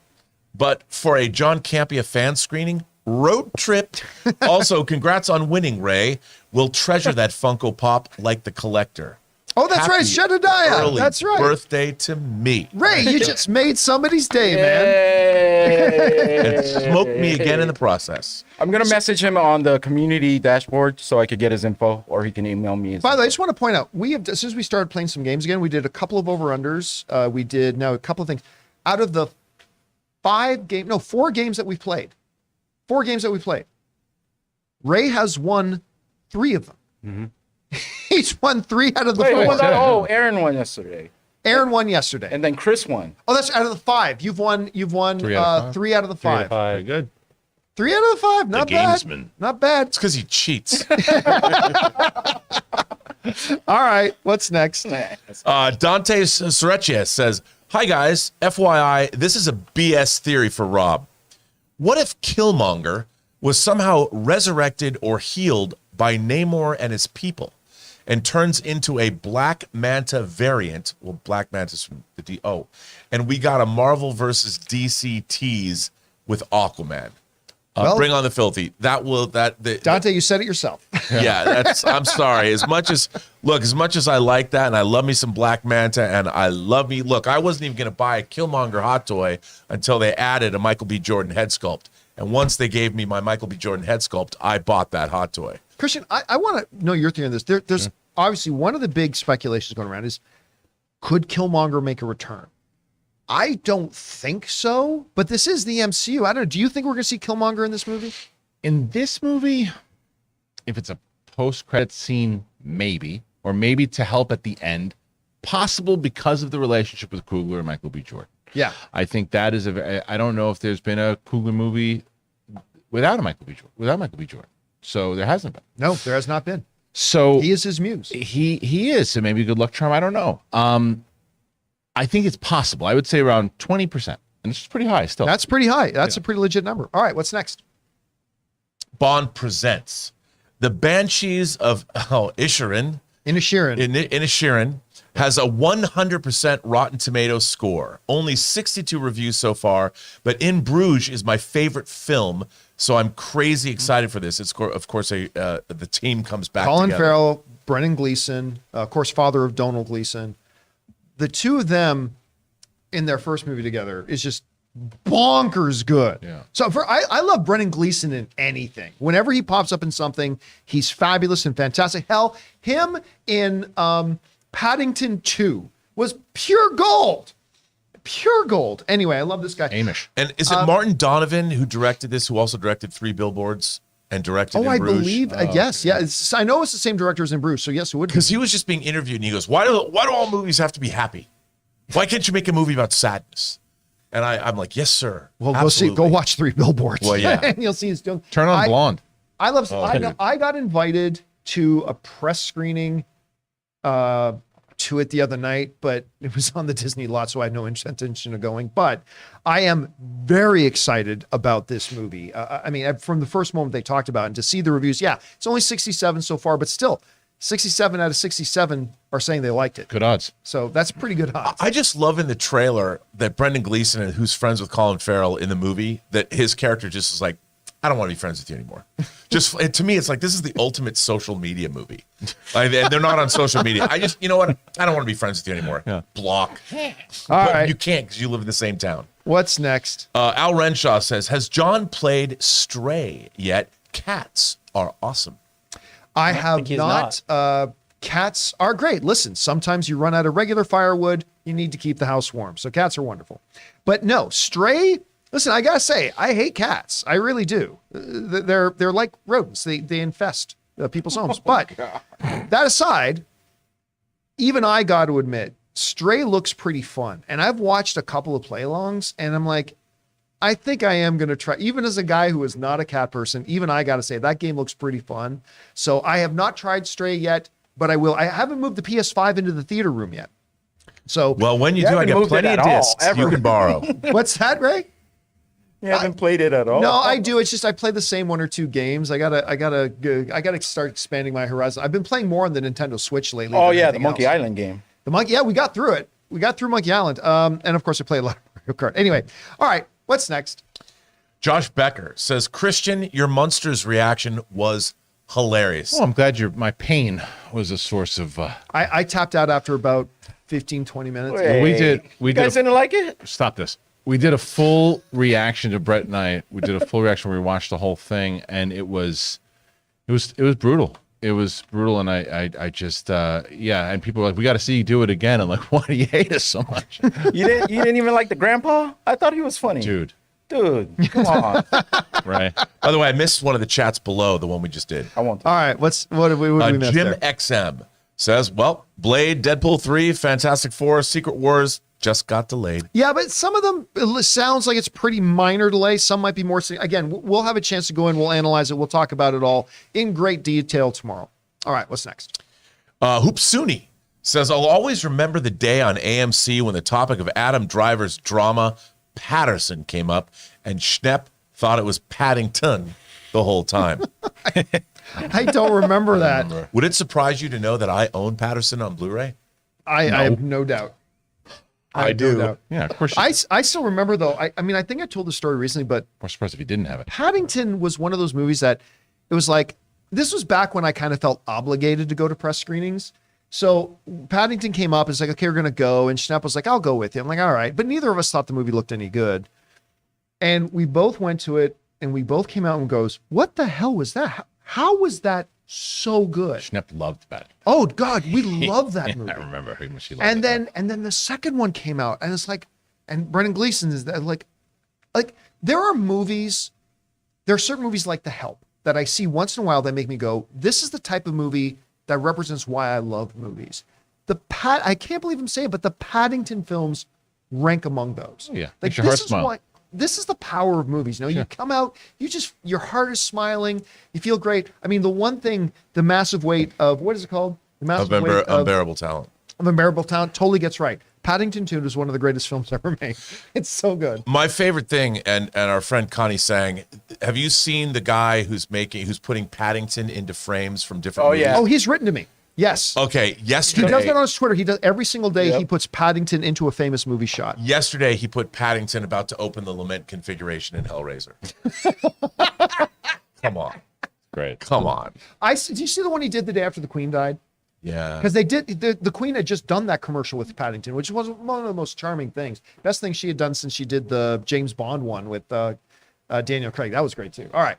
but for a John Campea fan screening, road trip. Also, congrats on winning, Ray. We'll treasure that Funko Pop like the collector. Oh, that's right. Happy Jedediah. early That's right. birthday to me. Ray, you just made somebody's day, man. And smoked me again in the process. I'm gonna message him on the community dashboard so I could get his info, or he can email me. By the way, I just want to point out, we have, since we started playing some games again, we did a couple of over-unders. We did now a couple of things. Out of the 4 games that we've played, Ray has won 3 of them. Mm-hmm. He's won 3 out of the Wait, 4. who won that? Oh, Aaron won yesterday, Aaron won yesterday. and then Chris won. Oh, that's out of the 5. You've won 3 out of the 5. 3 out of 5. Very good. 3 out of the 5. Not bad. gamesman. Not bad. It's because he cheats. All right. What's next? Dante Sorecchia says, hi guys, FYI, this is a BS theory for Rob. What if Killmonger was somehow resurrected or healed by Namor and his people and turns into a Black Manta variant? Well, Black Manta's from the D.O. And we got a Marvel versus DC tease with Aquaman. Well- Bring on the filthy. Dante, you said it yourself. Yeah, I'm sorry. As much as I like that, and I love me some Black Manta, and I wasn't even going to buy a Killmonger hot toy until they added a Michael B. Jordan head sculpt. And once they gave me my Michael B. Jordan head sculpt, I bought that hot toy. Christian, I want to know your theory on this. There's obviously one of the big speculations going around is, could Killmonger make a return? I don't think so, but this is the MCU. I don't know. Do you think we're going to see Killmonger in this movie? In this movie, if it's a post-credit scene, maybe, or maybe to help at the end, possible because of the relationship with Coogler and Michael B. Jordan. Yeah. I think that is I don't know if there's been a Coogler movie without Michael B. Jordan. So there hasn't been. No, there has not been. So He is his muse. he is. So maybe good luck charm. I don't know. I think it's possible. I would say around 20%. And it's pretty high still. That's pretty high. That's a pretty legit number. All right, what's next? Bond presents the Banshees of Inisherin. Inisherin. Has a 100% Rotten Tomatoes score. Only 62 reviews so far, but In Bruges is my favorite film, so I'm crazy excited for this. It's of course the team comes back Colin together. Farrell, Brendan Gleeson, of course, father of Donald Gleeson. The two of them in their first movie together is just bonkers good. Yeah. So I love Brendan Gleeson in anything. Whenever he pops up in something, he's fabulous and fantastic. Hell, him in Paddington 2 was pure gold. Pure gold. Anyway, I love this guy. Amish. And is it Martin Donovan who directed this, who also directed 3 Billboards and directed in I Bruges? believe, yes. Yeah, I know it's the same director as in Bruce, so yes, it would be. Because he was just being interviewed and he goes, why do all movies have to be happy? Why can't you make a movie about sadness? And I'm like, yes, sir. Well, absolutely. go watch 3 Billboards. Well, yeah. And you'll see he's doing. Turn on Blonde. I love. I got invited to a press screening to it the other night, but it was on the Disney lot, so I had no intention of going. But I am very excited about this movie. I mean, from the first moment they talked about it, and to see the reviews, yeah, it's only 67 so far, but still, 67 out of 67 are saying they liked it. Good odds. So that's pretty good odds. I just love in the trailer that Brendan Gleeson, who's friends with Colin Farrell in the movie, that his character just is like, I don't want to be friends with you anymore. Just to me, it's like this is the ultimate social media movie. Like, they're not on social media. You know what? I don't want to be friends with you anymore. Yeah. Block. All But right. you can't because you live in the same town. What's next? Al Renshaw says, has John played Stray yet? Cats are awesome. I have think he's not. Cats are great. Listen, sometimes you run out of regular firewood. You need to keep the house warm. So cats are wonderful. But no, Stray. Listen, I gotta say, I hate cats. I really do. They're like rodents. They infest people's homes. But that aside, even I got to admit, Stray looks pretty fun. And I've watched a couple of play-alongs, and I'm like, I think I am going to try. Even as a guy who is not a cat person, even I got to say, that game looks pretty fun. So I have not tried Stray yet, but I will. I haven't moved the PS5 into the theater room yet. So, Well, when you do, I haven't got moved plenty it of at all, discs ever. you can borrow. what's that, Ray? You haven't played it at all? No, I do. It's just I play the same 1 or 2 games. I gotta start expanding my horizon. I've been playing more on the Nintendo Switch lately. Oh than yeah, the anything Monkey else. Island game. The Monkey. Yeah, we got through it. We got through Monkey Island. And of course, I play a lot of Mario Kart. Anyway, all right. What's next? Josh Becker says, Christian, your Monsters reaction was hilarious. Well, I'm glad my pain was a source of. I tapped out after about 15, 20 minutes. Wait. We did. You guys didn't like it? Stop this. We did a full reaction to Brett and I. We did a full reaction where we watched the whole thing, and it was brutal. It was brutal, and I just yeah. And people were like, "We got to see you do it again." I'm like, "Why do you hate us so much, You didn't even like the grandpa? I thought he was funny. dude?" Dude, come on. Right? By the way, I missed one of the chats below, the one we just did. I want to. All right. What did we miss Jim there? XM says, well, Blade, Deadpool 3, Fantastic Four, Secret Wars just got delayed. Yeah, but some of them, it sounds like it's pretty minor delay. Some might be more. Again, we'll have a chance to go in. We'll analyze it. We'll talk about it all in great detail tomorrow. All right. What's next? Hoopsuni says, I'll always remember the day on AMC when the topic of Adam Driver's drama Patterson came up and Schnepp thought it was Paddington the whole time. I don't remember that. Would it surprise you to know that I own Patterson on Blu-ray? I have no doubt. I have no doubt. Yeah, of course. I still remember though. I mean, I think I told the story recently, but I'm surprised if you didn't have it. Paddington was one of those movies that it was like, this was back when I kind of felt obligated to go to press screenings. So Paddington came up. It's like, okay, we're going to go. And Schnepp was like, I'll go with you. I'm like, all right. But neither of us thought the movie looked any good. And we both went to it and we both came out and goes, what the hell was that? How was that so good? Schnepp loved that. Oh God, we love that movie. I remember how much he loved And it. then the second one came out, and it's like, and Brendan Gleeson is that like there are certain movies like The Help that I see once in a while that make me go, this is the type of movie that represents why I love movies. I can't believe I'm saying it, but the Paddington films rank among those. Oh, yeah. Like Makes your heart this is smile. why. This is the power of movies. You know, you come out, your heart is smiling, you feel great. I mean, the one thing, the massive weight of, what is it called? The massive weight of Unbearable Talent. Unbearable Talent totally gets right. Paddington 2 is one of the greatest films ever made. It's so good. My favorite thing, and our friend Connie sang, have you seen the guy who's putting Paddington into frames from different movies? yeah. Oh, he's written to me. Yes. Okay, He yesterday. does that on his Twitter. He does every single day. Yep. He puts Paddington into a famous movie shot. Yesterday, he put Paddington about to open the lament configuration in Hellraiser. Come on. Great. Come on. Did you see the one he did the day after the Queen died? Yeah. Because they did, the Queen had just done that commercial with Paddington, which was one of the most charming things. Best thing she had done since she did the James Bond one with Daniel Craig. That was great too. All right,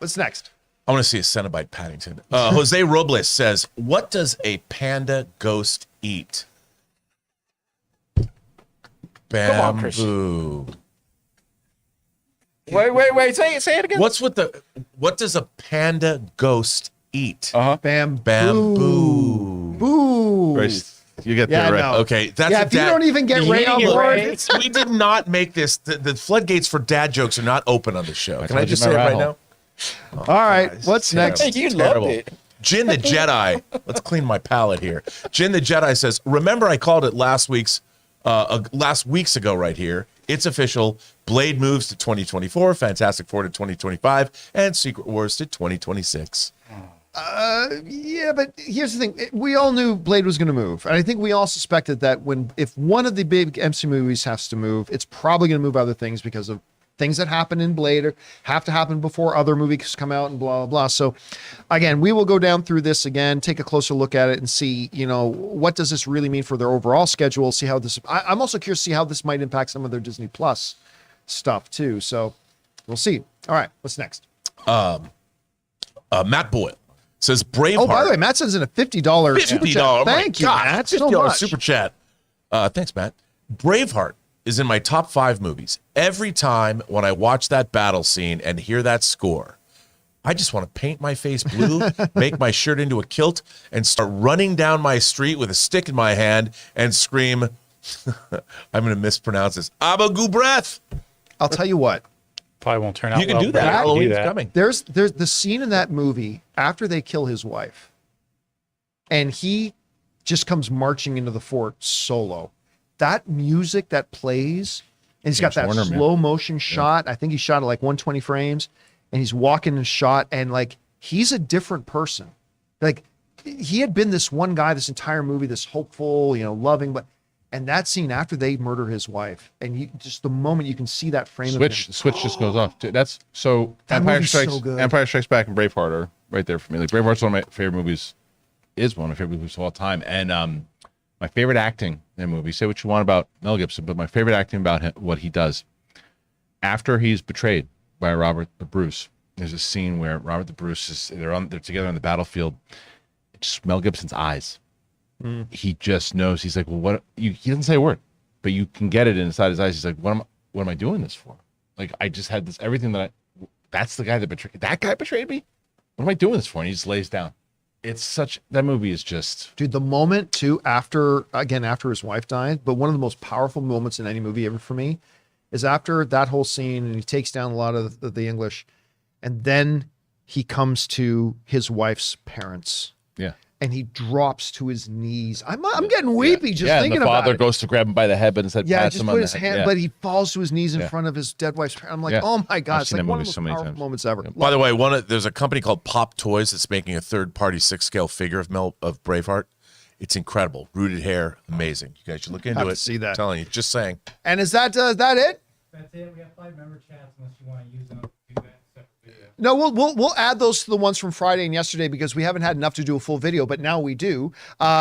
what's next? I want to see a Cenobite Paddington. Jose Robles says, "What does a panda ghost eat?" on, Chris. Bamboo. Wait. Say it again. What does a panda ghost eat? Bamboo. Bamboo. Boo. Bryce, you get Yeah, there right. no. Okay, that's Yeah, a if you don't even get Ray on eating it, board, Ray. We did not make this. The floodgates for dad jokes are not open on the show. Can I told you just say it my right rattle. now? all right, what's terrible. next? You Terrible. loved it. Jin the Jedi. Let's clean my palate here. Jin the Jedi says, "Remember, I called it last week's ago right here. It's official. Blade moves to 2024, Fantastic Four to 2025, and Secret Wars to 2026." Yeah, but here's the thing. We all knew Blade was going to move. And I think we all suspected that if one of the big MC movies has to move, it's probably going to move other things because of things that happen in Blade or have to happen before other movies come out and blah, blah, blah. So again, we will go down through this again, take a closer look at it and see, what does this really mean for their overall schedule? See how this, I'm also curious to see how this might impact some of their Disney Plus stuff too. So we'll see. All right, what's next? Matt Boyle says, "Braveheart." Oh, by the way, Matt sends in a $50 super chat. $50. Thank you, Matt, so $50 much. super chat. Thanks, Matt. Braveheart is in my top 5 movies. Every time when I watch that battle scene and hear that score, I just want to paint my face blue, make my shirt into a kilt, and start running down my street with a stick in my hand and scream, I'm going to mispronounce this, Abagu breath. I'll tell you what. Probably won't turn out. You can well, do but that. I can do Halloween's that. coming. There's the scene in that movie after they kill his wife, and he just comes marching into the fort solo. That music that plays, and he's got that Warner, man. slow motion shot. I think he shot at like 120 frames, and he's walking and shot, and like he's a different person. Like he had been this one guy this entire movie, this hopeful, loving, and that scene after they murder his wife, and you just the moment you can see that frame of him. Switch just goes off. That's so. That Empire movie's Strikes, so good. Empire Strikes Back, and Braveheart are right there for me. Like Braveheart's one of my favorite movies. Is one of my favorite movies of all time, and my favorite acting in a movie. Say what you want about Mel Gibson, but my favorite acting about him, what he does after he's betrayed by Robert the Bruce. There's a scene where Robert the Bruce they're together on the battlefield. It's Mel Gibson's eyes. He just knows. He's like, well, he doesn't say a word, but you can get it inside his eyes. He's like, what am I doing this for? Like, I just had this, everything that's the guy that guy betrayed me. What am I doing this for? And he just lays down. That movie is just. Dude, the moment too, after his wife died, but one of the most powerful moments in any movie ever for me is after that whole scene and he takes down a lot of the English, and then he comes to his wife's parents. Yeah. And he drops to his knees. I'm getting weepy just thinking and the about father it. goes to grab him by the head, but instead pats just him put on his the hand, head. but he falls to his knees in front of his dead wife's parents. I'm like, Yeah. oh my God, I've it's seen like that one movie of the so most many powerful times. moments ever. By the way, there's a company called Pop Toys that's making a third-party 6-scale figure of Braveheart. It's incredible. Rooted hair, amazing. You guys should look into Have it. to see that. I'm telling you, just saying. And is that it? That's it. We have 5 member chats unless you want to use them. Do that separate video. No, we'll add those to the ones from Friday and yesterday because we haven't had enough to do a full video, but now we do.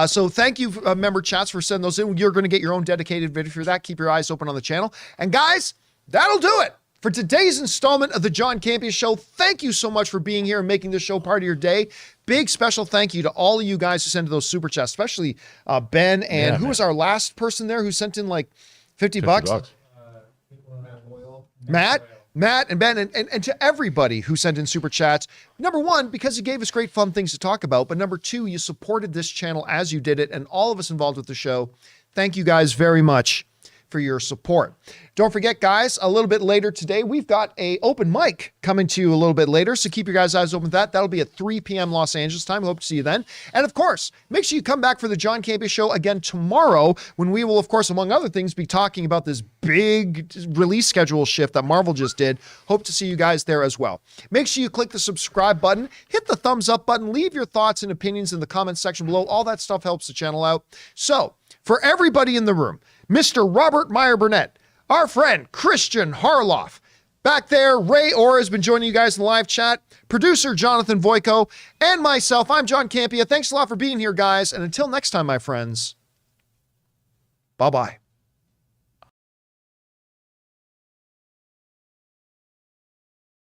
So thank you, member chats, for sending those in. You're going to get your own dedicated video for that. Keep your eyes open on the channel. And guys, that'll do it for today's installment of the John Campea Show. Thank you so much for being here and making this show part of your day. Big special thank you to all of you guys who sent those super chats, especially Ben and who was our last person there who sent in like 50 bucks? Matt and Ben, and to everybody who sent in super chats. Number one, because you gave us great fun things to talk about, but number two, you supported this channel as you did it, and all of us involved with the show. Thank you guys very much for your support. Don't forget, guys, a little bit later today, we've got a open mic coming to you a little bit later, so keep your guys' eyes open for that. That'll be at 3 p.m. Los Angeles time. We hope to see you then. And of course, make sure you come back for the John Campea Show again tomorrow, when we will, of course, among other things, be talking about this big release schedule shift that Marvel just did. Hope to see you guys there as well. Make sure you click the subscribe button, hit the thumbs up button, leave your thoughts and opinions in the comments section below. All that stuff helps the channel out. So, for everybody in the room, Mr. Robert Meyer Burnett, our friend Christian Harloff, Back there, Ray Orr has been joining you guys in the live chat. Producer Jonathan Voico and myself. I'm John Campea. Thanks a lot for being here, guys. And until next time, my friends, bye-bye.